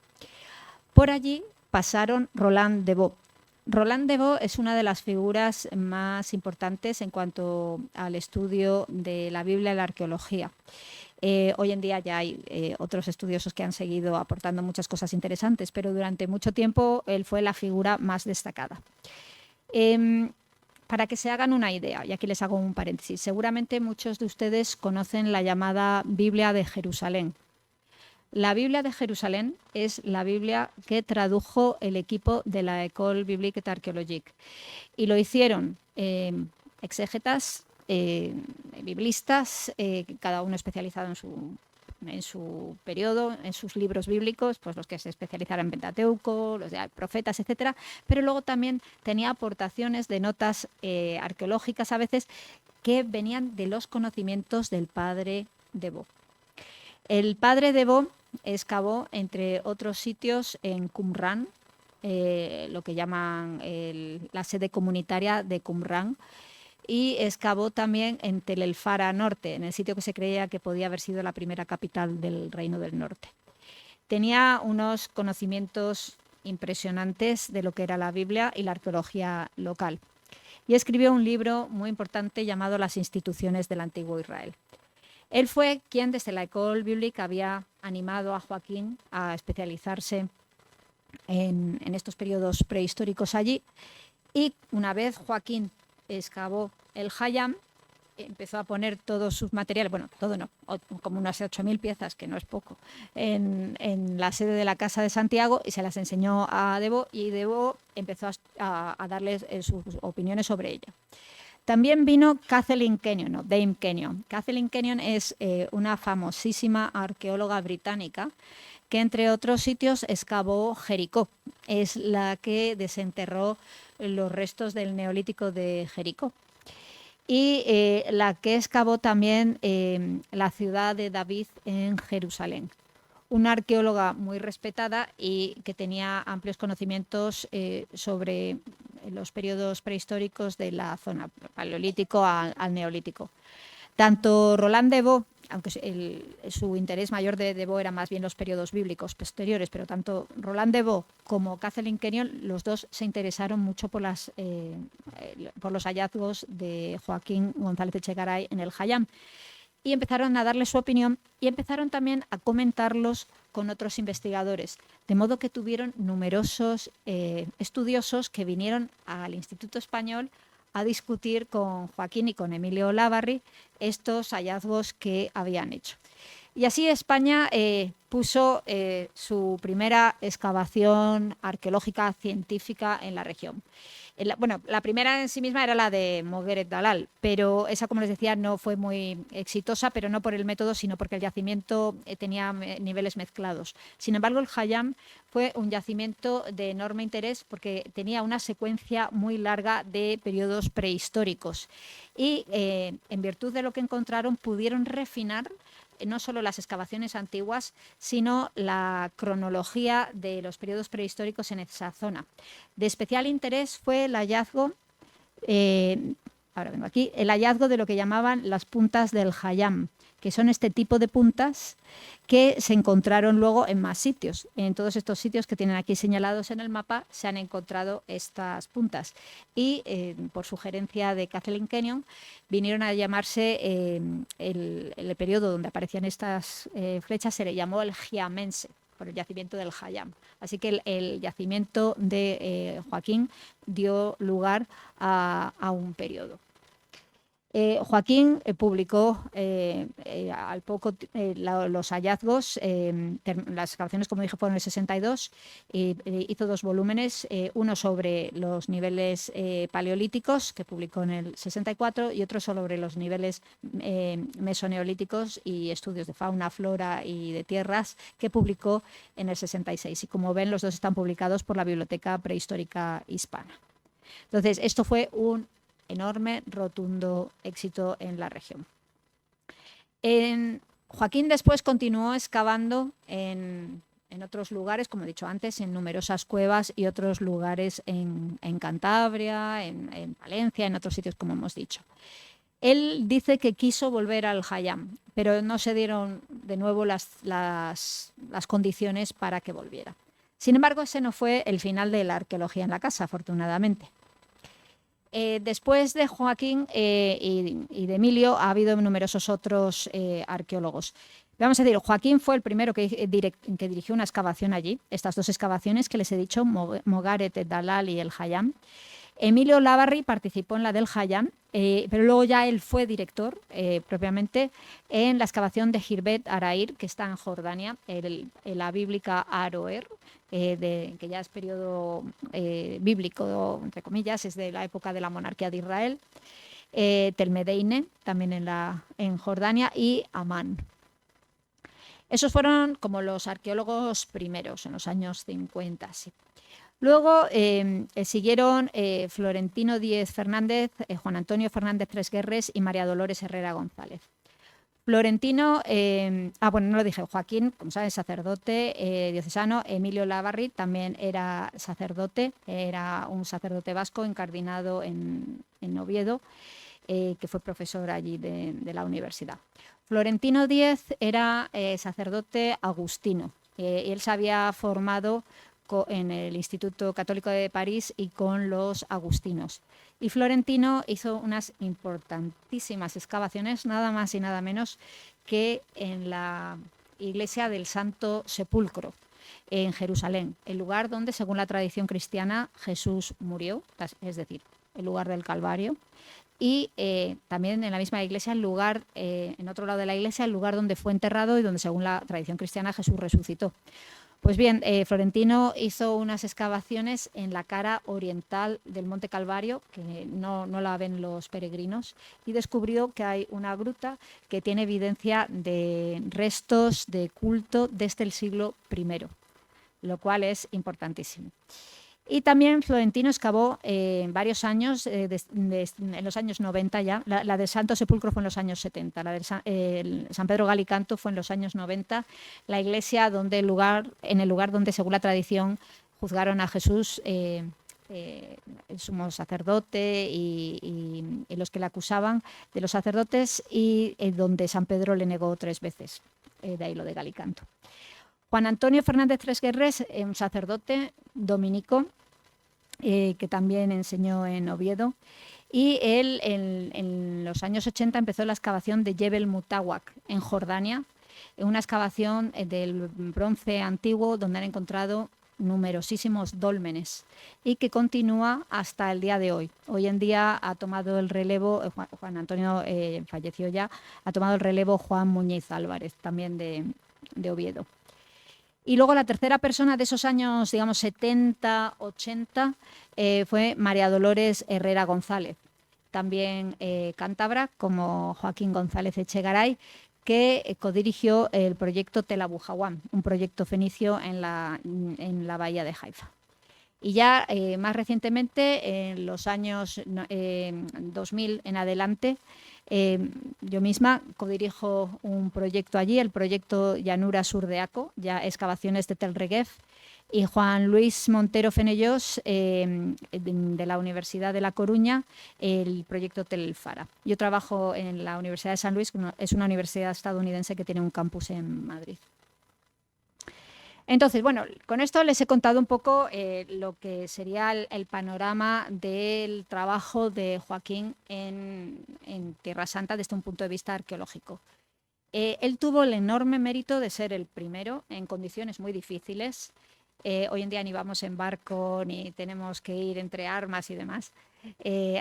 Por allí pasaron Roland de Vaux. Roland de Vaux es una de las figuras más importantes en cuanto al estudio de la Biblia y la arqueología. Hoy en día ya hay otros estudiosos que han seguido aportando muchas cosas interesantes, pero durante mucho tiempo él fue la figura más destacada. Para que se hagan una idea, y aquí les hago un paréntesis, seguramente muchos de ustedes conocen la llamada Biblia de Jerusalén. La Biblia de Jerusalén es la Biblia que tradujo el equipo de la École Biblique et Archéologique. Y lo hicieron exégetas, biblistas, cada uno especializado en su periodo, en sus libros bíblicos, pues los que se especializaron en Pentateuco, los de profetas, etcétera. Pero luego también tenía aportaciones de notas arqueológicas a veces que venían de los conocimientos del padre de Vaux. El padre de Vaux excavó, entre otros sitios, en Qumran, lo que llaman la sede comunitaria de Qumran, y excavó también en Tel el Fara Norte, en el sitio que se creía que podía haber sido la primera capital del Reino del Norte. Tenía unos conocimientos impresionantes de lo que era la Biblia y la arqueología local, y escribió un libro muy importante llamado Las instituciones del antiguo Israel. Él fue quien desde la École Biblique había animado a Joaquín a especializarse en estos periodos prehistóricos allí, y una vez Joaquín excavó el Hayam, empezó a poner todos sus materiales, bueno, todo no, como unas 8.000 piezas, que no es poco, en la sede de la Casa de Santiago, y se las enseñó a de Vaux, y de Vaux empezó a darles sus opiniones sobre ella. También vino Kathleen Kenyon, no, Dame Kenyon. Kathleen Kenyon es una famosísima arqueóloga británica que, entre otros sitios, excavó Jericó. Es la que desenterró los restos del Neolítico de Jericó. Y la que excavó también la ciudad de David en Jerusalén. Una arqueóloga muy respetada y que tenía amplios conocimientos sobre los periodos prehistóricos de la zona, paleolítico al neolítico. Tanto Roland de Vaux, aunque su interés mayor de Vaux era más bien los periodos bíblicos posteriores, pero tanto Roland de Vaux como Kathleen Kenyon, los dos se interesaron mucho por los hallazgos de Joaquín González Echegaray en el Hayam, y empezaron a darle su opinión y empezaron también a comentarlos con otros investigadores, de modo que tuvieron numerosos estudiosos que vinieron al Instituto Español a discutir con Joaquín y con Emilio Olavarri estos hallazgos que habían hecho. Y así España puso su primera excavación arqueológica científica en la región. La primera en sí misma era la de Mogueret Dalal, pero esa, como les decía, no fue muy exitosa, pero no por el método, sino porque el yacimiento tenía niveles mezclados. Sin embargo, el Hayam fue un yacimiento de enorme interés porque tenía una secuencia muy larga de periodos prehistóricos y, en virtud de lo que encontraron, pudieron refinar no solo las excavaciones antiguas, sino la cronología de los periodos prehistóricos en esa zona. De especial interés fue el hallazgo, el hallazgo de lo que llamaban las puntas del Hayam, que son este tipo de puntas que se encontraron luego en más sitios. En todos estos sitios que tienen aquí señalados en el mapa se han encontrado estas puntas. Y por sugerencia de Kathleen Kenyon vinieron a llamarse, el periodo donde aparecían estas flechas se le llamó el Giamense, por el yacimiento del Hayam. Así que el yacimiento de Joaquín dio lugar a un periodo. Joaquín publicó al poco los hallazgos, las excavaciones, como dije, fueron en el 62, hizo 2 volúmenes, uno sobre los niveles paleolíticos, que publicó en el 64, y otro sobre los niveles mesoneolíticos y estudios de fauna, flora y de tierras, que publicó en el 66. Y como ven, los dos están publicados por la Biblioteca Prehistórica Hispana. Entonces, esto fue un enorme, rotundo éxito en la región. Joaquín después continuó excavando en otros lugares, como he dicho antes, en numerosas cuevas y otros lugares en Cantabria, en Valencia, en otros sitios, como hemos dicho. Él dice que quiso volver al Hayam, pero no se dieron de nuevo las condiciones para que volviera. Sin embargo, ese no fue el final de la arqueología en la casa, afortunadamente. Después de Joaquín y de Emilio ha habido numerosos otros arqueólogos. Vamos a decir, Joaquín fue el primero que dirigió una excavación allí, estas dos excavaciones que les he dicho, Mogaret, Dalal y el Hayam. Emilio Olavarri participó en la del Hayam, pero luego ya él fue director propiamente en la excavación de Hirbet Arair, que está en Jordania, en la bíblica Aroer, que ya es periodo bíblico, entre comillas, es de la época de la monarquía de Israel, Telmedeine, también en Jordania, y Amán. Esos fueron como los arqueólogos primeros, en los años 50, sí. Luego siguieron Florentino Díez Fernández, Juan Antonio Fernández Tresguerres y María Dolores Herrera González. Florentino, bueno, no lo dije, Joaquín, como saben, sacerdote diocesano. Emilio Olavarri también era sacerdote, era un sacerdote vasco encardinado en Oviedo, que fue profesor allí de la universidad. Florentino Díez era sacerdote agustino y él se había formado en el Instituto Católico de París y con los agustinos. Y Florentino hizo unas importantísimas excavaciones, nada más y nada menos que en la iglesia del Santo Sepulcro, en Jerusalén, el lugar donde, según la tradición cristiana, Jesús murió, es decir, el lugar del Calvario. Y también en la misma iglesia, el lugar, en otro lado de la iglesia, el lugar donde fue enterrado y donde, según la tradición cristiana, Jesús resucitó. Pues bien, Florentino hizo unas excavaciones en la cara oriental del Monte Calvario, que no la ven los peregrinos, y descubrió que hay una gruta que tiene evidencia de restos de culto desde el siglo I, lo cual es importantísimo. Y también Florentino excavó varios años, en los años 90 ya, la del Santo Sepulcro fue en los años 70, la del San Pedro Galicanto fue en los años 90, la iglesia en el lugar donde, según la tradición, juzgaron a Jesús, el sumo sacerdote y los que le acusaban de los sacerdotes, y donde San Pedro le negó 3 veces, de ahí lo de Galicanto. Juan Antonio Fernández Tresguerres, un sacerdote dominico que también enseñó en Oviedo, y él en los años 80 empezó la excavación de Jebel Mutawak en Jordania, una excavación del bronce antiguo donde han encontrado numerosísimos dólmenes y que continúa hasta el día de hoy. Hoy en día ha tomado el relevo, Juan Antonio falleció ya, ha tomado el relevo Juan Muñiz Álvarez, también de Oviedo. Y luego la tercera persona de esos años, digamos, 70, 80, fue María Dolores Herrera González, también cántabra, como Joaquín González Echegaray, que codirigió el proyecto Tel Abu Hawam, un proyecto fenicio en la bahía de Haifa. Y ya más recientemente, en los años 2000 en adelante, yo misma codirijo un proyecto allí, el proyecto Llanura Sur de Aco, ya excavaciones de Tel Reguef, y Juan Luis Montero Fenellos, de la Universidad de La Coruña, el proyecto Tel Fara. Yo trabajo en la Universidad de San Luis, es una universidad estadounidense que tiene un campus en Madrid. Entonces, bueno, con esto les he contado un poco lo que sería el panorama del trabajo de Joaquín en Tierra Santa desde un punto de vista arqueológico. Él tuvo el enorme mérito de ser el primero en condiciones muy difíciles. Hoy en día ni vamos en barco ni tenemos que ir entre armas y demás,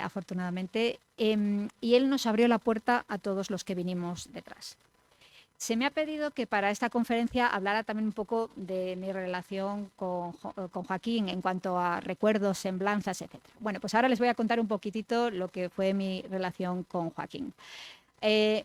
afortunadamente. Y él nos abrió la puerta a todos los que vinimos detrás. Se me ha pedido que para esta conferencia hablara también un poco de mi relación con Joaquín en cuanto a recuerdos, semblanzas, etc. Bueno, pues ahora les voy a contar un poquitito lo que fue mi relación con Joaquín.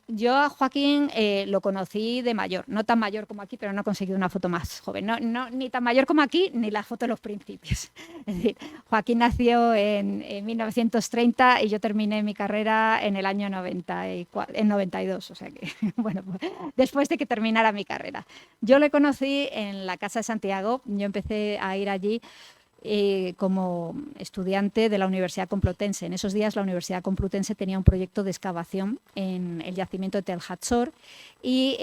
Yo a Joaquín lo conocí de mayor, no tan mayor como aquí, pero no he conseguido una foto más joven. No, ni tan mayor como aquí, ni la foto de los principios. Es decir, Joaquín nació en 1930 y yo terminé mi carrera en el año 92, o sea que, bueno, pues, después de que terminara mi carrera. Yo le conocí en la Casa de Santiago, yo empecé a ir allí como estudiante de la Universidad Complutense. En esos días la Universidad Complutense tenía un proyecto de excavación en el yacimiento de Tel Hatzor y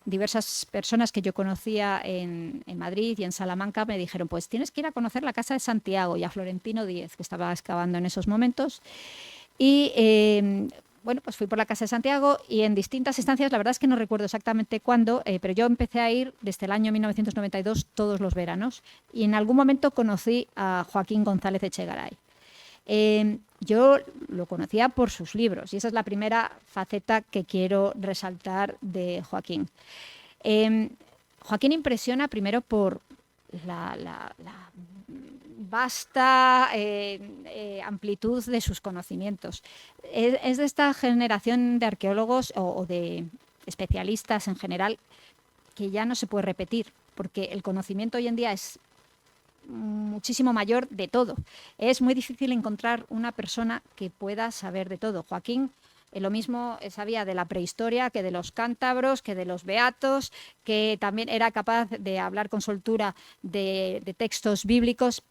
diversas personas que yo conocía en Madrid y en Salamanca me dijeron, pues tienes que ir a conocer la Casa de Santiago, y a Florentino Díez, que estaba excavando en esos momentos. Y bueno, pues fui por la Casa de Santiago y en distintas instancias, la verdad es que no recuerdo exactamente cuándo, pero yo empecé a ir desde el año 1992 todos los veranos, y en algún momento conocí a Joaquín González Echegaray. Yo lo conocía por sus libros, y esa es la primera faceta que quiero resaltar de Joaquín. Joaquín impresiona primero por la vasta amplitud de sus conocimientos. Es de esta generación de arqueólogos o de especialistas en general que ya no se puede repetir, porque el conocimiento hoy en día es muchísimo mayor de todo. Es muy difícil encontrar una persona que pueda saber de todo. Joaquín lo mismo sabía de la prehistoria que de los cántabros, que de los beatos, que también era capaz de hablar con soltura de textos bíblicos.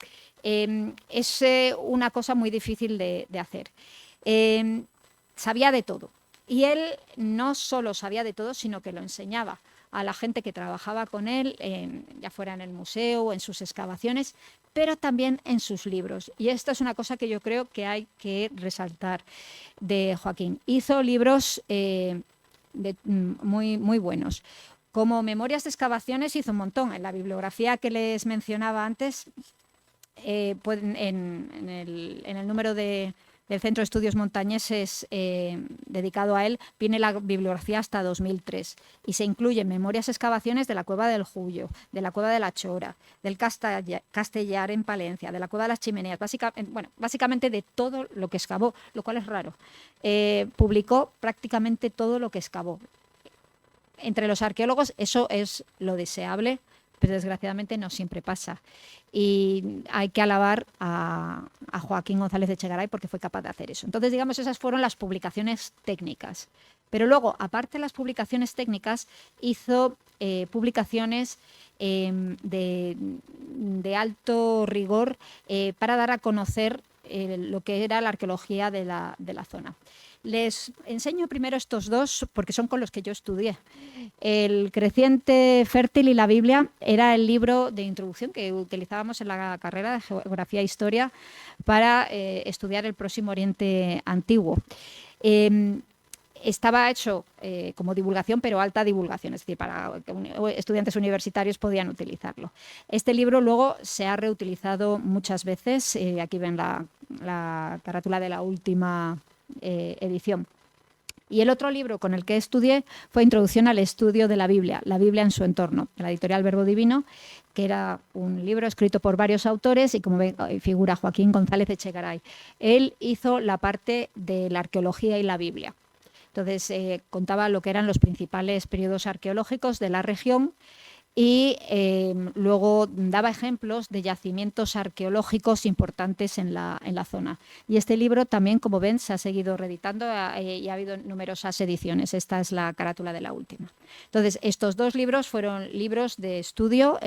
Es una cosa muy difícil de hacer. Sabía de todo. Y él no solo sabía de todo, sino que lo enseñaba a la gente que trabajaba con él, ya fuera en el museo o en sus excavaciones, pero también en sus libros. Y esto es una cosa que yo creo que hay que resaltar de Joaquín. Hizo libros muy, muy buenos. Como Memorias de excavaciones hizo un montón. En la bibliografía que les mencionaba antes, en el número del Centro de Estudios Montañeses dedicado a él, viene la bibliografía hasta 2003 y se incluyen memorias excavaciones de la Cueva del Jullo, de la Cueva de la Chora, del Castellar en Palencia, de la Cueva de las Chimeneas, básicamente de todo lo que excavó, lo cual es raro. Publicó prácticamente todo lo que excavó. Entre los arqueólogos eso es lo deseable, pero desgraciadamente no siempre pasa. Y hay que alabar a Joaquín González Echegaray porque fue capaz de hacer eso. Entonces, digamos, esas fueron las publicaciones técnicas. Pero luego, aparte de las publicaciones técnicas, hizo publicaciones de alto rigor para dar a conocer lo que era la arqueología de la zona. Les enseño primero estos dos porque son con los que yo estudié. El Creciente Fértil y la Biblia era el libro de introducción que utilizábamos en la carrera de Geografía e Historia para estudiar el Próximo Oriente Antiguo. Estaba hecho como divulgación, pero alta divulgación, es decir, para que estudiantes universitarios podían utilizarlo. Este libro luego se ha reutilizado muchas veces. Aquí ven la carátula de la última edición. Y el otro libro con el que estudié fue Introducción al estudio de la Biblia en su entorno, de la editorial Verbo Divino, que era un libro escrito por varios autores y, como ven, figura Joaquín González Echegaray. Él hizo la parte de la arqueología y la Biblia. Entonces, contaba lo que eran los principales periodos arqueológicos de la región y luego daba ejemplos de yacimientos arqueológicos importantes en la zona. Y este libro también, como ven, se ha seguido reeditando y ha habido numerosas ediciones. Esta es la carátula de la última. Entonces, estos dos libros fueron libros de estudio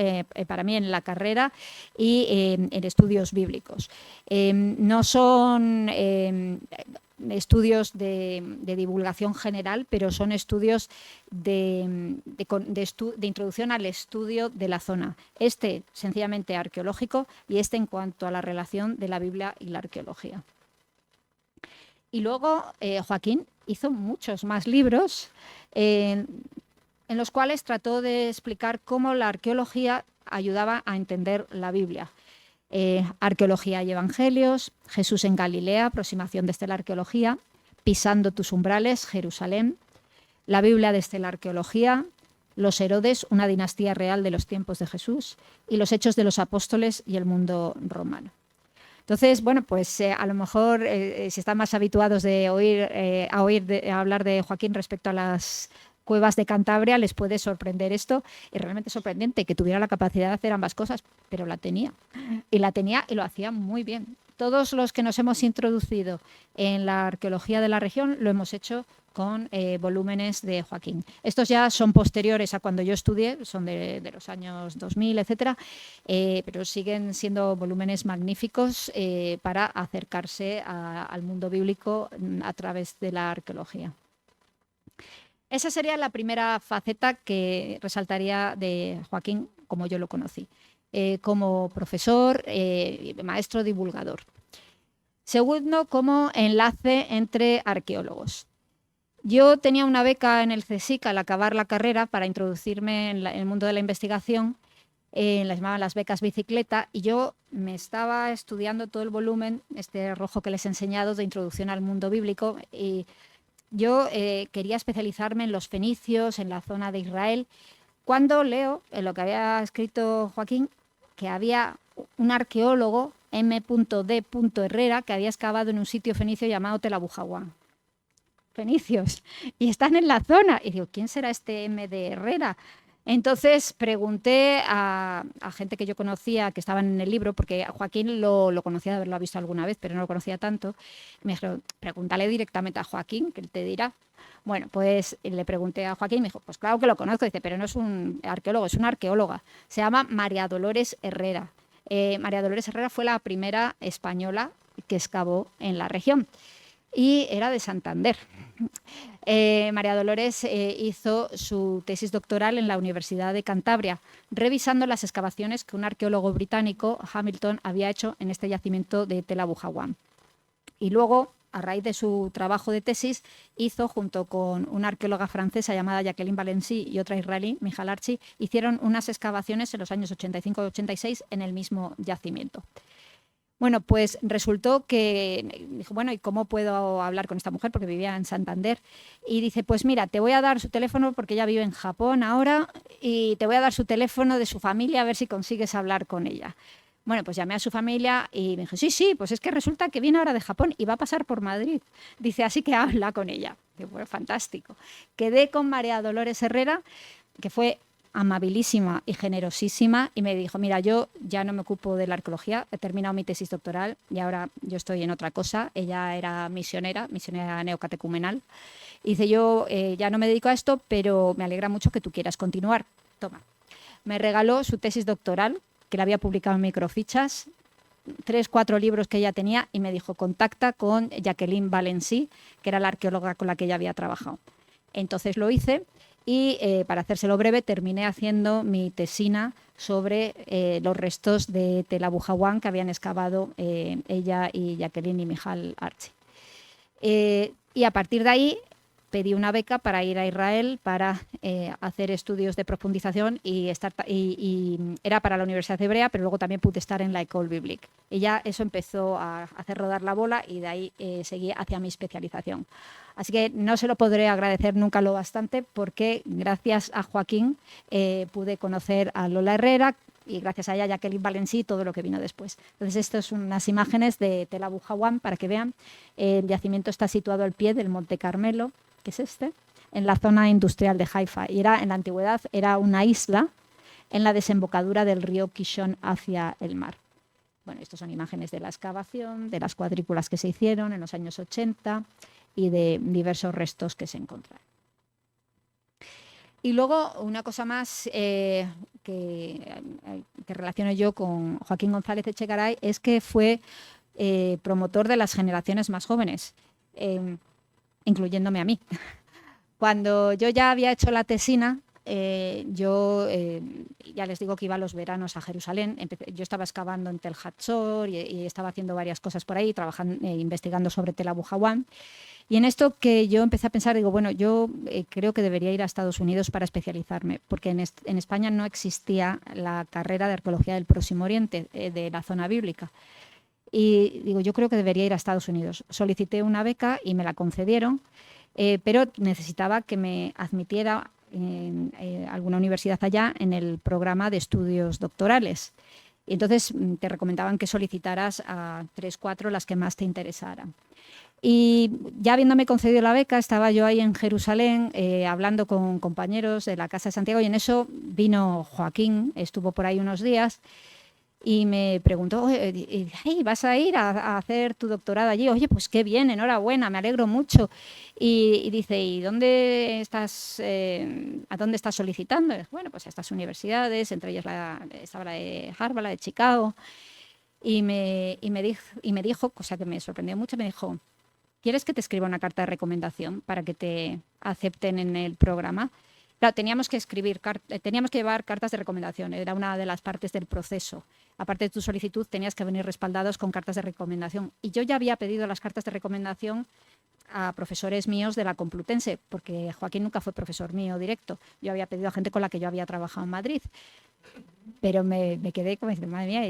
para mí en la carrera y en estudios bíblicos. No son estudios de divulgación general, pero son estudios de introducción al estudio de la zona. Este sencillamente arqueológico y este en cuanto a la relación de la Biblia y la arqueología. Y luego Joaquín hizo muchos más libros en los cuales trató de explicar cómo la arqueología ayudaba a entender la Biblia. Arqueología y Evangelios, Jesús en Galilea, aproximación desde la arqueología, Pisando tus umbrales, Jerusalén, la Biblia desde la arqueología, los Herodes, una dinastía real de los tiempos de Jesús, y los Hechos de los Apóstoles y el mundo romano. Entonces, bueno, pues a lo mejor si están más habituados de a hablar de Joaquín respecto a las cuevas de Cantabria, les puede sorprender esto. Es realmente sorprendente que tuviera la capacidad de hacer ambas cosas, pero la tenía. Y lo hacía muy bien. Todos los que nos hemos introducido en la arqueología de la región lo hemos hecho con volúmenes de Joaquín. Estos ya son posteriores a cuando yo estudié, son de los años 2000, etcétera, pero siguen siendo volúmenes magníficos para acercarse al mundo bíblico a través de la arqueología. Esa sería la primera faceta que resaltaría de Joaquín como yo lo conocí, como profesor, maestro divulgador. Segundo, como enlace entre arqueólogos. Yo tenía una beca en el CSIC al acabar la carrera para introducirme en el mundo de la investigación, las llamaban las becas bicicleta, y yo me estaba estudiando todo el volumen, este rojo que les he enseñado, de Introducción al Mundo Bíblico, y yo quería especializarme en los fenicios, en la zona de Israel, cuando leo en lo que había escrito Joaquín que había un arqueólogo, M.D. Herrera, que había excavado en un sitio fenicio llamado Tel Abu-Hawan. Fenicios, y están en la zona. Y digo, ¿quién será este M.D. Herrera? Entonces pregunté a gente que yo conocía, que estaban en el libro, porque a Joaquín lo conocía de haberlo visto alguna vez, pero no lo conocía tanto. Me dijeron, pregúntale directamente a Joaquín, que él te dirá. Bueno, pues le pregunté a Joaquín y me dijo, pues claro que lo conozco. Dice, pero no es un arqueólogo, es una arqueóloga. Se llama María Dolores Herrera. María Dolores Herrera fue la primera española que excavó en la región. Y era de Santander. María Dolores hizo su tesis doctoral en la Universidad de Cantabria, revisando las excavaciones que un arqueólogo británico, Hamilton, había hecho en este yacimiento de Tel Abu-Hawan. Y luego, a raíz de su trabajo de tesis, hizo, junto con una arqueóloga francesa llamada Jacqueline Valency y otra israelí, Michal Archi, hicieron unas excavaciones en los años 85 y 86 en el mismo yacimiento. Bueno, pues resultó que dijo, bueno, ¿y cómo puedo hablar con esta mujer? Porque vivía en Santander. Y dice, pues mira, te voy a dar su teléfono porque ella vive en Japón ahora y te voy a dar su teléfono de su familia a ver si consigues hablar con ella. Bueno, pues llamé a su familia y me dijo, sí, pues es que resulta que viene ahora de Japón y va a pasar por Madrid. Dice, así que habla con ella. Digo, bueno, fantástico. Quedé con María Dolores Herrera, que fue amabilísima y generosísima, y me dijo, mira, yo ya no me ocupo de la arqueología, he terminado mi tesis doctoral y ahora yo estoy en otra cosa. Ella era misionera neocatecumenal. Y dice, yo ya no me dedico a esto, pero me alegra mucho que tú quieras continuar. Toma. Me regaló su tesis doctoral, que la había publicado en Microfichas, 3-4 libros que ella tenía, y me dijo, contacta con Jacqueline Valency, que era la arqueóloga con la que ella había trabajado. Entonces lo hice. Y para hacérselo breve, terminé haciendo mi tesina sobre los restos de Tel Abu-Hawan que habían excavado ella y Jacqueline y Michal Archi. Y a partir de ahí pedí una beca para ir a Israel para hacer estudios de profundización y era para la Universidad Hebrea, pero luego también pude estar en la École Biblique. Y ya eso empezó a hacer rodar la bola y de ahí seguí hacia mi especialización. Así que no se lo podré agradecer nunca lo bastante porque gracias a Joaquín pude conocer a Lola Herrera y gracias a ella Jacqueline Valency y todo lo que vino después. Entonces estas son unas imágenes de Tel Abu-Hawan para que vean. El yacimiento está situado al pie del Monte Carmelo, que es en la zona industrial de Haifa. Y en la antigüedad era una isla en la desembocadura del río Kishon hacia el mar. Bueno, estas son imágenes de la excavación, de las cuadrículas que se hicieron en los años 80 y de diversos restos que se encontraron. Y luego una cosa más que relaciono yo con Joaquín González Echegaray es que fue promotor de las generaciones más jóvenes, incluyéndome a mí. Cuando yo ya había hecho la tesina, yo ya les digo que iba los veranos a Jerusalén. Yo estaba excavando en Tel Hatzor y estaba haciendo varias cosas por ahí, trabajando, investigando sobre Tel Abu-Hawan. Y en esto que yo empecé a pensar, digo, bueno, yo creo que debería ir a Estados Unidos para especializarme, porque en España no existía la carrera de Arqueología del Próximo Oriente, de la zona bíblica. Y digo, yo creo que debería ir a Estados Unidos. Solicité una beca y me la concedieron, pero necesitaba que me admitiera en alguna universidad allá en el programa de estudios doctorales. Y entonces te recomendaban que solicitaras a 3, 4 las que más te interesaran. Y ya habiéndome concedido la beca, estaba yo ahí en Jerusalén hablando con compañeros de la Casa de Santiago, y en eso vino Joaquín, estuvo por ahí unos días y me preguntó, hey, ¿vas a ir a hacer tu doctorado allí? Oye, pues qué bien, enhorabuena, me alegro mucho. Y dice, ¿y dónde estás, a dónde estás solicitando? Bueno, pues a estas universidades, entre ellas estaba la de Harvard, la de Chicago. Y me dijo, cosa que me sorprendió mucho, me dijo, ¿quieres que te escriba una carta de recomendación para que te acepten en el programa? Claro, teníamos que llevar cartas de recomendación, era una de las partes del proceso. Aparte de tu solicitud, tenías que venir respaldados con cartas de recomendación. Y yo ya había pedido las cartas de recomendación a profesores míos de la Complutense, porque Joaquín nunca fue profesor mío directo. Yo había pedido a gente con la que yo había trabajado en Madrid. Pero me quedé como diciendo, madre mía,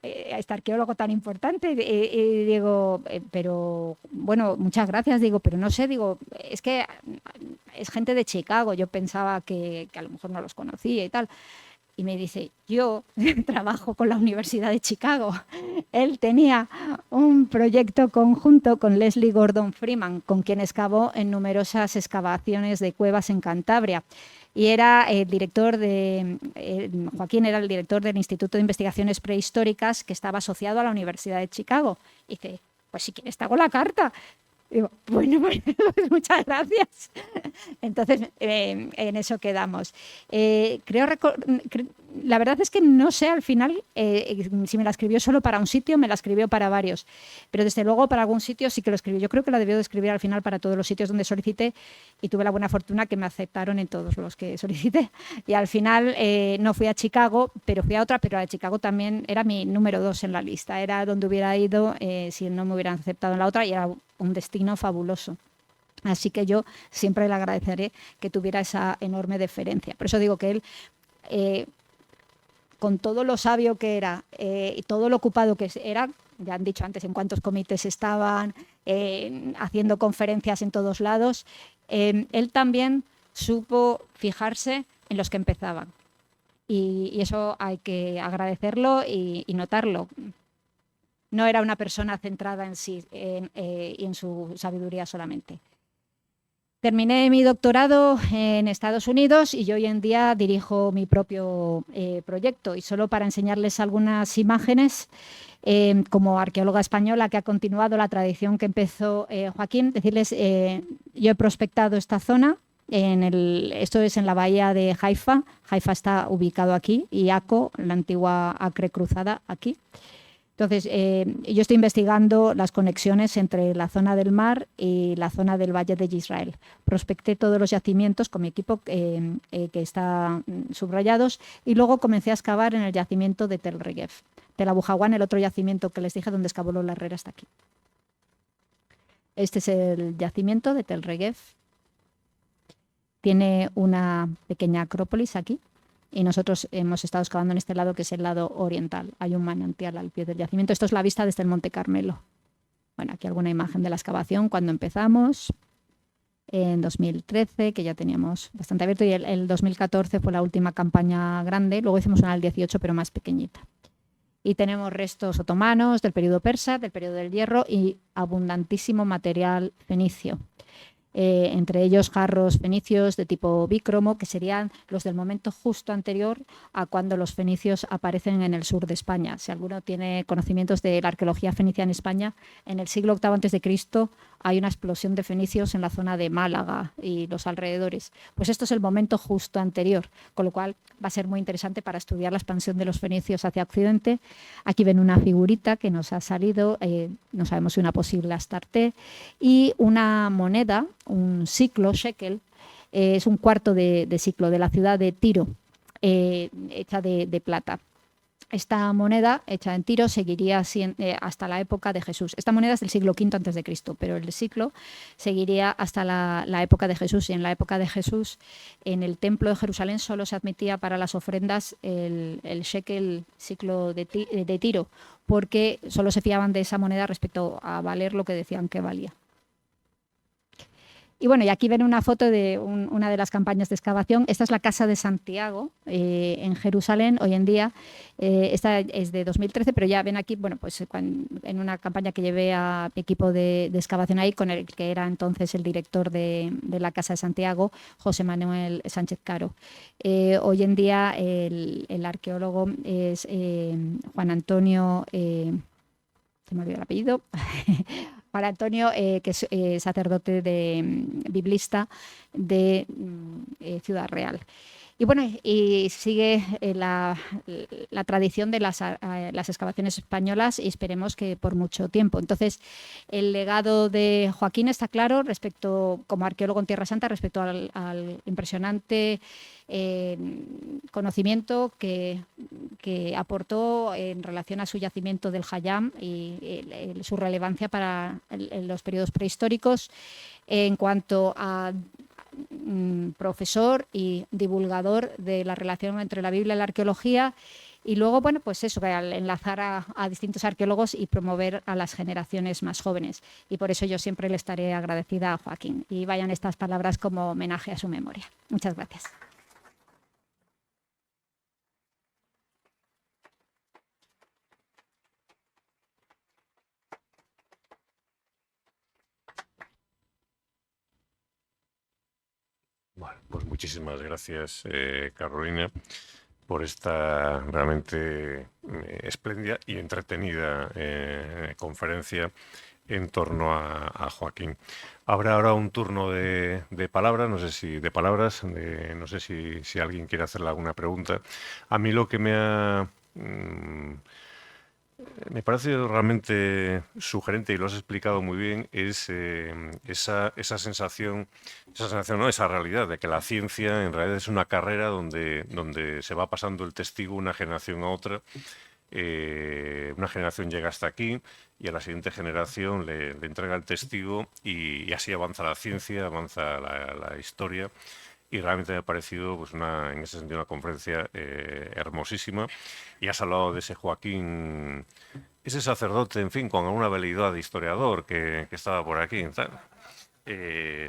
este arqueólogo tan importante, y digo, pero bueno, muchas gracias, digo, pero no sé, digo, es que es gente de Chicago, yo pensaba que a lo mejor no los conocía y tal. Y me dice, yo trabajo con la Universidad de Chicago. Él tenía un proyecto conjunto con Leslie Gordon Freeman, con quien excavó en numerosas excavaciones de cuevas en Cantabria. Y era el director Joaquín era el director del Instituto de Investigaciones Prehistóricas, que estaba asociado a la Universidad de Chicago. Y dice, pues si quieres te hago la carta. Digo, bueno, pues muchas gracias. Entonces, en eso quedamos. La verdad es que no sé al final si me la escribió solo para un sitio, me la escribió para varios. Pero desde luego para algún sitio sí que lo escribió. Yo creo que la debió de escribir al final para todos los sitios donde solicité, y tuve la buena fortuna que me aceptaron en todos los que solicité. Y al final no fui a Chicago, pero fui a otra, pero la de Chicago también era mi número 2 en la lista. Era donde hubiera ido si no me hubieran aceptado en la otra, y era un destino fabuloso. Así que yo siempre le agradeceré que tuviera esa enorme deferencia. Por eso digo que él, con todo lo sabio que era y todo lo ocupado que era, ya han dicho antes en cuántos comités estaban, haciendo conferencias en todos lados, él también supo fijarse en los que empezaban. Y eso hay que agradecerlo y notarlo. No era una persona centrada en sí y en su sabiduría solamente. Terminé mi doctorado en Estados Unidos y yo hoy en día dirijo mi propio proyecto. Y solo para enseñarles algunas imágenes, como arqueóloga española que ha continuado la tradición que empezó Joaquín, decirles, yo he prospectado esta zona. Esto es en la bahía de Haifa. Haifa está ubicado aquí, y Acre, la antigua Acre cruzada, aquí. Entonces, yo estoy investigando las conexiones entre la zona del mar y la zona del Valle de Israel. Prospecté todos los yacimientos con mi equipo que están subrayados, y luego comencé a excavar en el yacimiento de Tel Regev. Tel Abu Hawan, el otro yacimiento que les dije, donde excavó Lola Herrera, hasta aquí. Este es el yacimiento de Tel Regev. Tiene una pequeña acrópolis aquí. Y nosotros hemos estado excavando en este lado, que es el lado oriental. Hay un manantial al pie del yacimiento. Esto es la vista desde el Monte Carmelo. Bueno, aquí alguna imagen de la excavación cuando empezamos, en 2013, que ya teníamos bastante abierto, y el 2014 fue la última campaña grande. Luego hicimos una del 18, pero más pequeñita. Y tenemos restos otomanos, del periodo persa, del periodo del Hierro, y abundantísimo material fenicio. Entre ellos jarros fenicios de tipo bícromo, que serían los del momento justo anterior a cuando los fenicios aparecen en el sur de España. Si alguno tiene conocimientos de la arqueología fenicia en España, en el siglo VIII a.C. hay una explosión de fenicios en la zona de Málaga y los alrededores. Pues esto es el momento justo anterior, con lo cual va a ser muy interesante para estudiar la expansión de los fenicios hacia Occidente. Aquí ven una figurita que nos ha salido, no sabemos si una posible Astarte, y una moneda, un siclo, shekel, es un cuarto de siclo, de la ciudad de Tiro, hecha de plata. Esta moneda, hecha en Tiro, seguiría hasta la época de Jesús. Esta moneda es del siglo V a.C., pero el siclo seguiría hasta la época de Jesús. Y en la época de Jesús, en el templo de Jerusalén solo se admitía para las ofrendas el shekel siclo de Tiro, porque solo se fiaban de esa moneda respecto a valer lo que decían que valía. Y bueno, y aquí ven una foto de una de las campañas de excavación. Esta es la Casa de Santiago en Jerusalén hoy en día. Esta es de 2013, pero ya ven aquí, bueno, pues en una campaña que llevé a mi equipo de excavación ahí, con el que era entonces el director de la Casa de Santiago, José Manuel Sánchez Caro. Hoy en día el arqueólogo es Juan Antonio, se me olvidó el apellido, Juan Antonio, que es sacerdote biblista de Ciudad Real. Y bueno, y sigue la tradición de las excavaciones españolas y esperemos que por mucho tiempo. Entonces, el legado de Joaquín está claro como arqueólogo en Tierra Santa respecto al impresionante conocimiento que aportó en relación a su yacimiento del Hayam y su relevancia para los periodos prehistóricos en cuanto a profesor y divulgador de la relación entre la Biblia y la arqueología, y luego, bueno, pues eso, al enlazar a distintos arqueólogos y promover a las generaciones más jóvenes. Y por eso yo siempre le estaré agradecida a Joaquín. Y vayan estas palabras como homenaje a su memoria. Muchas gracias. Bueno, pues muchísimas gracias, Carolina, por esta realmente espléndida y entretenida conferencia en torno a Joaquín. Habrá ahora un turno de palabras, no sé si alguien quiere hacerle alguna pregunta. A mí lo que me parece realmente sugerente, y lo has explicado muy bien, es esa sensación, ¿no? Esa realidad de que la ciencia en realidad es una carrera donde se va pasando el testigo una generación a otra. Una generación llega hasta aquí y a la siguiente generación le entrega el testigo y así avanza la ciencia, avanza la historia. Y realmente me ha parecido, pues en ese sentido, una conferencia hermosísima. Y has hablado de ese Joaquín, ese sacerdote, en fin, con alguna habilidad de historiador que estaba por aquí.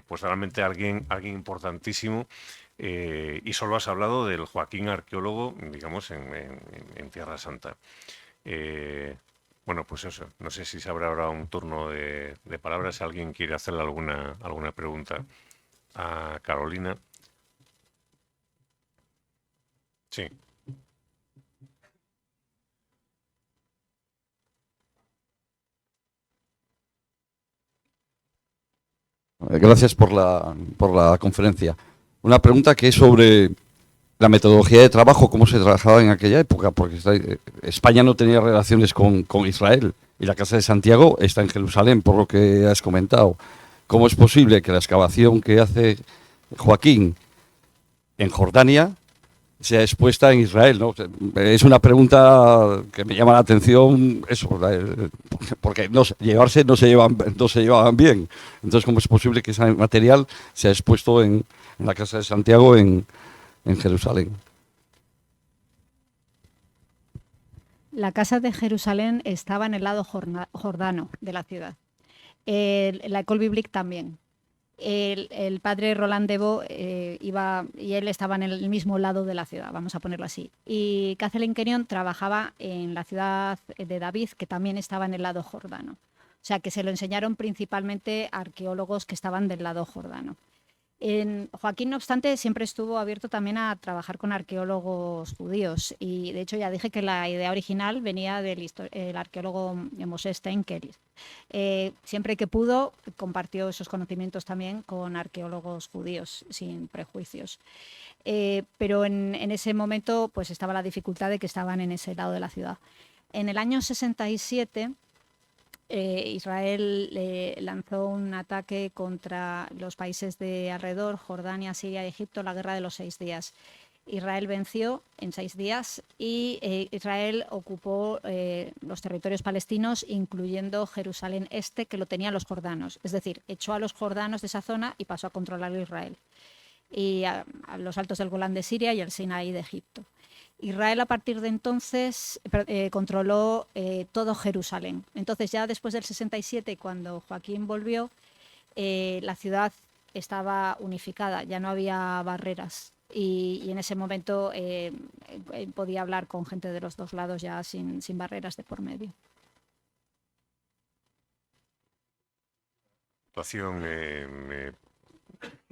Pues realmente alguien importantísimo. Y solo has hablado del Joaquín arqueólogo, digamos, en Tierra Santa. Bueno, pues eso. No sé si se habrá ahora un turno de palabras. Si alguien quiere hacerle alguna pregunta a Carolina. Sí. Gracias por la conferencia. Una pregunta que es sobre la metodología de trabajo, cómo se trabajaba en aquella época, porque España no tenía relaciones con Israel y la Casa de Santiago está en Jerusalén, por lo que has comentado. ¿Cómo es posible que la excavación que hace Joaquín en Jordania sea expuesta en Israel, ¿no? Es una pregunta que me llama la atención, eso, porque no se llevaban bien. Entonces, ¿cómo es posible que ese material sea expuesto en la Casa de Santiago en Jerusalén? La Casa de Jerusalén estaba en el lado jordano de la ciudad. La École Biblique también. El padre Roland Devaux iba, y él estaba en el mismo lado de la ciudad, vamos a ponerlo así. Y Kathleen Kenyon trabajaba en la ciudad de David, que también estaba en el lado jordano. O sea, que se lo enseñaron principalmente arqueólogos que estaban del lado jordano. Joaquín, no obstante, siempre estuvo abierto también a trabajar con arqueólogos judíos, y de hecho ya dije que la idea original venía del arqueólogo Moshe Steinkel. Siempre que pudo compartió esos conocimientos también con arqueólogos judíos sin prejuicios. Pero en ese momento pues estaba la dificultad de que estaban en ese lado de la ciudad. En el año 67 Israel lanzó un ataque contra los países de alrededor, Jordania, Siria y Egipto, la guerra de los 6 días. Israel venció en 6 días y Israel ocupó los territorios palestinos, incluyendo Jerusalén Este, que lo tenían los jordanos. Es decir, echó a los jordanos de esa zona y pasó a controlarlo Israel. Y a los altos del Golán de Siria y el Sinaí de Egipto. Israel a partir de entonces controló todo Jerusalén. Entonces ya después del 67, cuando Joaquín volvió, la ciudad estaba unificada, ya no había barreras. Y en ese momento podía hablar con gente de los dos lados ya sin barreras de por medio. La situación de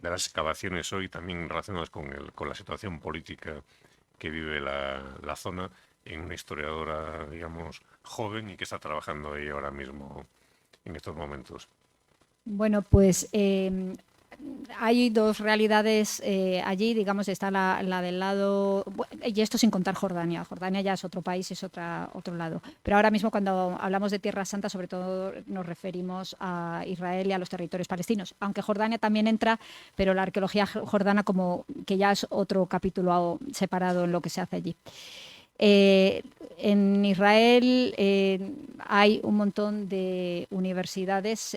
las excavaciones hoy, también relacionadas con la situación política que vive la zona, en una historiadora, digamos, joven y que está trabajando ahí ahora mismo en estos momentos. Bueno, pues hay dos realidades allí, digamos, está la del lado, y esto sin contar Jordania. Jordania ya es otro país, es otro lado. Pero ahora mismo cuando hablamos de Tierra Santa, sobre todo nos referimos a Israel y a los territorios palestinos. Aunque Jordania también entra, pero la arqueología jordana como que ya es otro capítulo separado en lo que se hace allí. En Israel hay un montón de universidades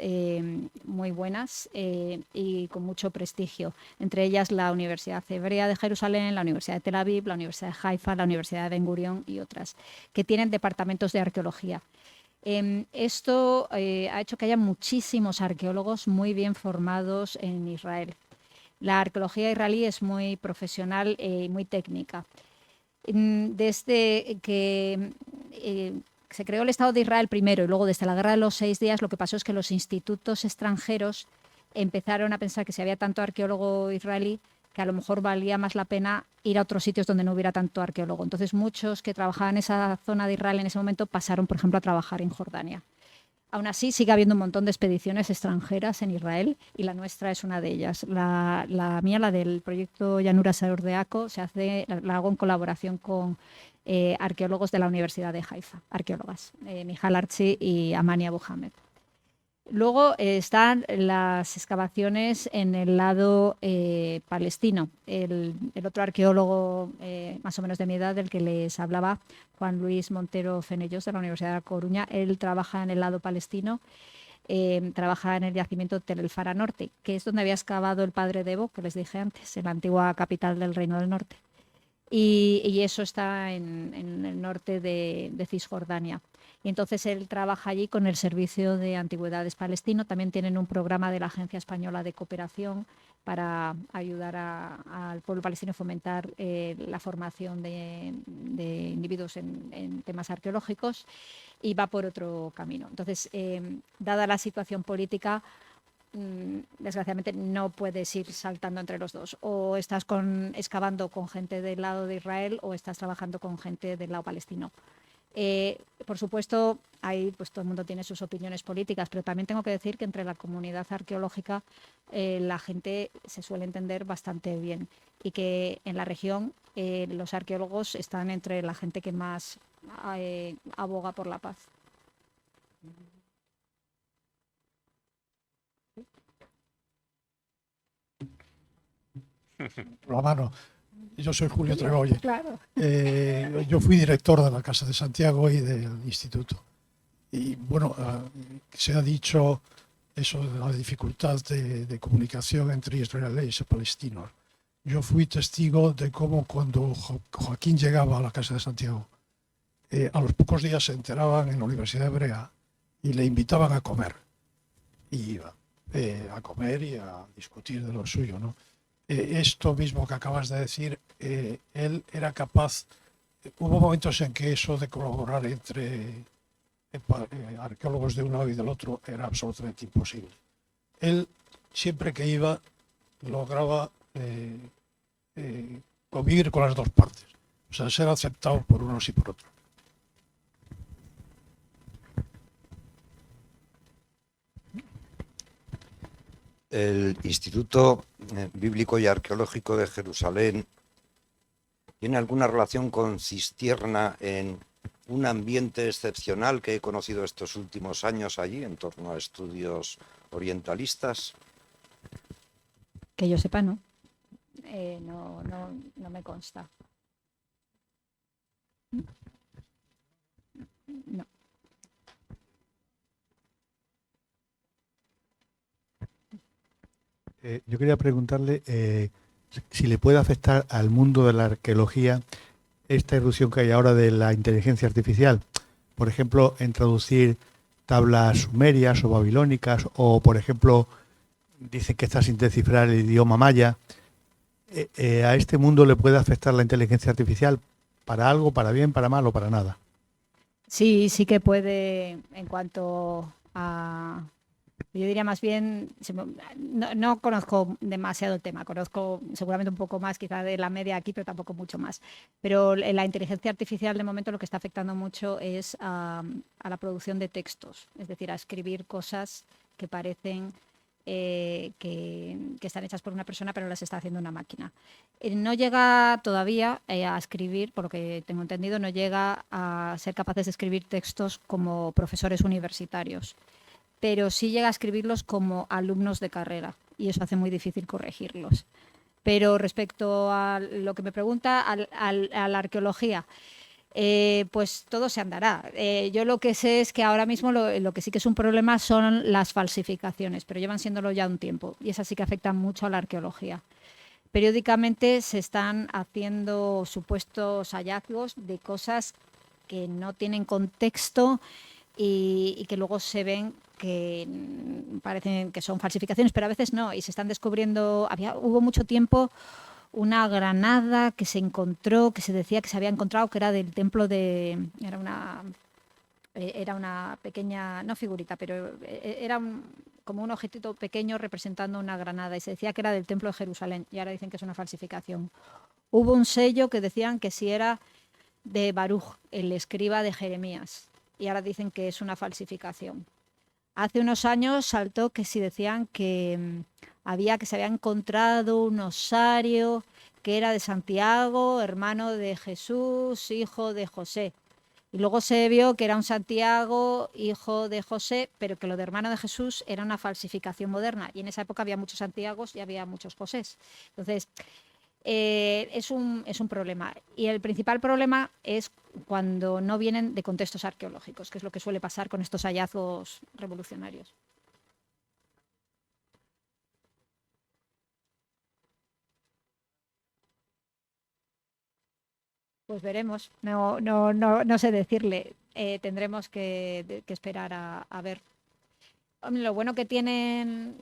muy buenas y con mucho prestigio, entre ellas la Universidad Hebrea de Jerusalén, la Universidad de Tel Aviv, la Universidad de Haifa, la Universidad de Ben Gurión y otras, que tienen departamentos de arqueología. Esto ha hecho que haya muchísimos arqueólogos muy bien formados en Israel. La arqueología israelí es muy profesional y muy técnica. Desde que se creó el Estado de Israel primero y luego desde la Guerra de los 6 días, lo que pasó es que los institutos extranjeros empezaron a pensar que si había tanto arqueólogo israelí, que a lo mejor valía más la pena ir a otros sitios donde no hubiera tanto arqueólogo. Entonces muchos que trabajaban en esa zona de Israel en ese momento pasaron, por ejemplo, a trabajar en Jordania. Aún así, sigue habiendo un montón de expediciones extranjeras en Israel y la nuestra es una de ellas. La mía, la del proyecto Llanura Saur de Aco, la hago en colaboración con arqueólogos de la Universidad de Haifa, arqueólogas, Mijal Archi y Amani Abu Hamed. Luego están las excavaciones en el lado palestino. El otro arqueólogo, más o menos de mi edad, del que les hablaba, Juan Luis Montero Fenellos, de la Universidad de Coruña, él trabaja en el lado palestino, trabaja en el yacimiento Tel El Fara Norte, que es donde había excavado el padre de Evo, que les dije antes, en la antigua capital del Reino del Norte. Y eso está en el norte de Cisjordania. Y entonces él trabaja allí con el Servicio de Antigüedades Palestino. También tienen un programa de la Agencia Española de Cooperación para ayudar al pueblo palestino a fomentar la formación de individuos en temas arqueológicos, y va por otro camino. Entonces, dada la situación política, desgraciadamente no puedes ir saltando entre los dos. O estás excavando con gente del lado de Israel o estás trabajando con gente del lado palestino. Por supuesto, ahí pues todo el mundo tiene sus opiniones políticas, pero también tengo que decir que entre la comunidad arqueológica la gente se suele entender bastante bien y que en la región los arqueólogos están entre la gente que más aboga por la paz. Por la mano. Yo soy Julio Tregoye. Claro. Yo fui director de la Casa de Santiago y del instituto. Y bueno, se ha dicho eso de la dificultad de comunicación entre israelíes y palestinos. Yo fui testigo de cómo cuando Joaquín llegaba a la Casa de Santiago, a los pocos días se enteraban en la Universidad Hebrea y le invitaban a comer. Y iba a comer y a discutir de lo suyo, ¿no? Esto mismo que acabas de decir, él era capaz, hubo momentos en que eso de colaborar entre arqueólogos de un lado y del otro era absolutamente imposible. Él, siempre que iba, lograba convivir con las dos partes, o sea, ser aceptado por unos y por otros. El Instituto Bíblico y Arqueológico de Jerusalén tiene alguna relación con Cistierna en un ambiente excepcional que he conocido estos últimos años allí en torno a estudios orientalistas. Que yo sepa, no. No me consta. No. Yo quería preguntarle si le puede afectar al mundo de la arqueología esta irrupción que hay ahora de la inteligencia artificial. Por ejemplo, en traducir tablas sumerias o babilónicas, o por ejemplo, dice que está sin descifrar el idioma maya. ¿A este mundo le puede afectar la inteligencia artificial para algo, para bien, para mal o para nada? Sí, sí que puede en cuanto a... Yo diría más bien, no conozco demasiado el tema, conozco seguramente un poco más quizá de la media aquí, pero tampoco mucho más. Pero la inteligencia artificial de momento lo que está afectando mucho es a la producción de textos, es decir, a escribir cosas que parecen que están hechas por una persona, pero las está haciendo una máquina. No llega todavía a escribir, por lo que tengo entendido, no llega a ser capaces de escribir textos como profesores universitarios, pero sí llega a escribirlos como alumnos de carrera y eso hace muy difícil corregirlos. Pero respecto a lo que me pregunta, a la arqueología, pues todo se andará. Yo lo que sé es que ahora mismo lo que sí que es un problema son las falsificaciones, pero llevan siéndolo ya un tiempo y esas sí que afectan mucho a la arqueología. Periódicamente se están haciendo supuestos hallazgos de cosas que no tienen contexto y que luego se ven que parecen que son falsificaciones, pero a veces no, y se están descubriendo, hubo mucho tiempo una granada que se encontró, que se decía que se había encontrado, que era del templo de... Era una pequeña, no figurita, pero era como un objetito pequeño representando una granada y se decía que era del templo de Jerusalén y ahora dicen que es una falsificación. Hubo un sello que decían que sí era de Baruch, el escriba de Jeremías, y ahora dicen que es una falsificación. Hace unos años saltó que si decían que se había encontrado un osario que era de Santiago, hermano de Jesús, hijo de José. Y luego se vio que era un Santiago, hijo de José, pero que lo de hermano de Jesús era una falsificación moderna. Y en esa época había muchos Santiagos y había muchos Josés. Entonces, es un problema. Y el principal problema es cuando no vienen de contextos arqueológicos, que es lo que suele pasar con estos hallazgos revolucionarios. Pues veremos, no sé decirle, tendremos que esperar a ver. Lo bueno que tienen,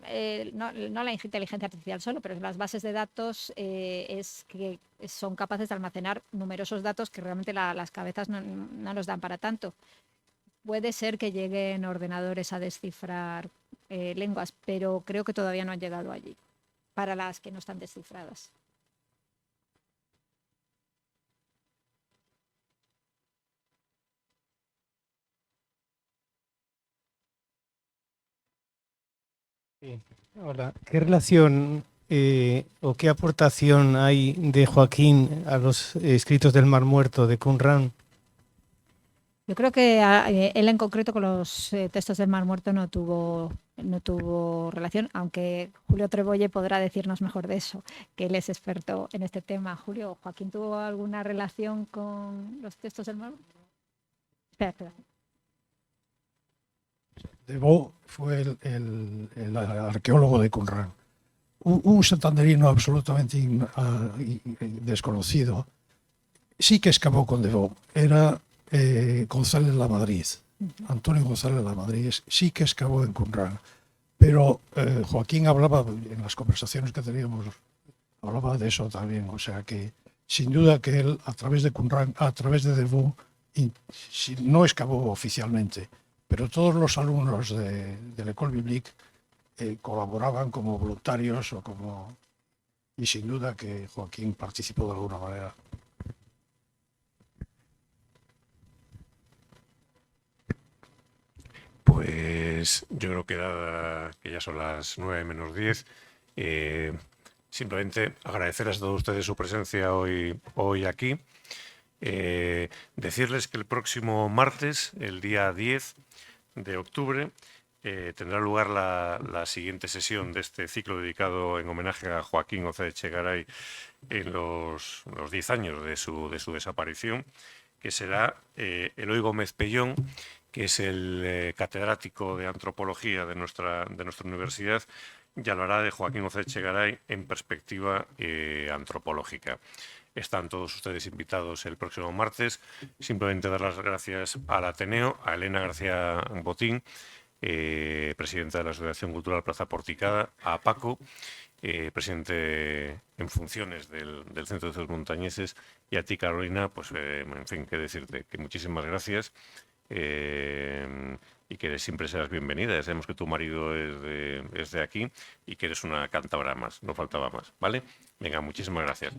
no la inteligencia artificial solo, pero las bases de datos es que son capaces de almacenar numerosos datos que realmente las cabezas no nos dan para tanto. Puede ser que lleguen ordenadores a descifrar lenguas, pero creo que todavía no han llegado allí, para las que no están descifradas. Sí. Hola, ¿qué relación o qué aportación hay de Joaquín a los escritos del Mar Muerto de Qumran? Yo creo que él en concreto con los textos del Mar Muerto no tuvo relación, aunque Julio Trebolle podrá decirnos mejor de eso, que él es experto en este tema. Julio, ¿Joaquín tuvo alguna relación con los textos del Mar Muerto? Espera. Devaux fue el arqueólogo de Qumran. Un santanderino absolutamente desconocido. Sí que excavó con Devaux. Era González Lamadrid. Antonio González Lamadrid sí que excavó en Qumran. Pero Joaquín hablaba, en las conversaciones que teníamos, hablaba de eso también. O sea que, sin duda que él, a través de Qumran, a través de Devaux, no excavó oficialmente, pero todos los alumnos de l'École Biblique colaboraban como voluntarios y sin duda que Joaquín participó de alguna manera. Pues yo creo que ya son las 9 menos 10. Simplemente agradecerles a todos ustedes su presencia hoy aquí. Decirles que el próximo martes, el día 10 de octubre, tendrá lugar la siguiente sesión de este ciclo dedicado en homenaje a Joaquín González Echegaray en los 10 años de su desaparición, que será Eloy Gómez Pellón, que es el catedrático de antropología de nuestra universidad, y hablará de Joaquín González Echegaray en perspectiva antropológica. Están todos ustedes invitados el próximo martes. Simplemente dar las gracias al Ateneo, a Elena García Botín, presidenta de la Asociación Cultural Plaza Porticada, a Paco, presidente en funciones del Centro de Estudios Montañeses, y a ti, Carolina, pues en fin, qué decirte, que muchísimas gracias. Y que siempre seas bienvenida. Ya sabemos que tu marido es de aquí y que eres una cántabra más, no faltaba más, ¿vale? Venga, muchísimas gracias.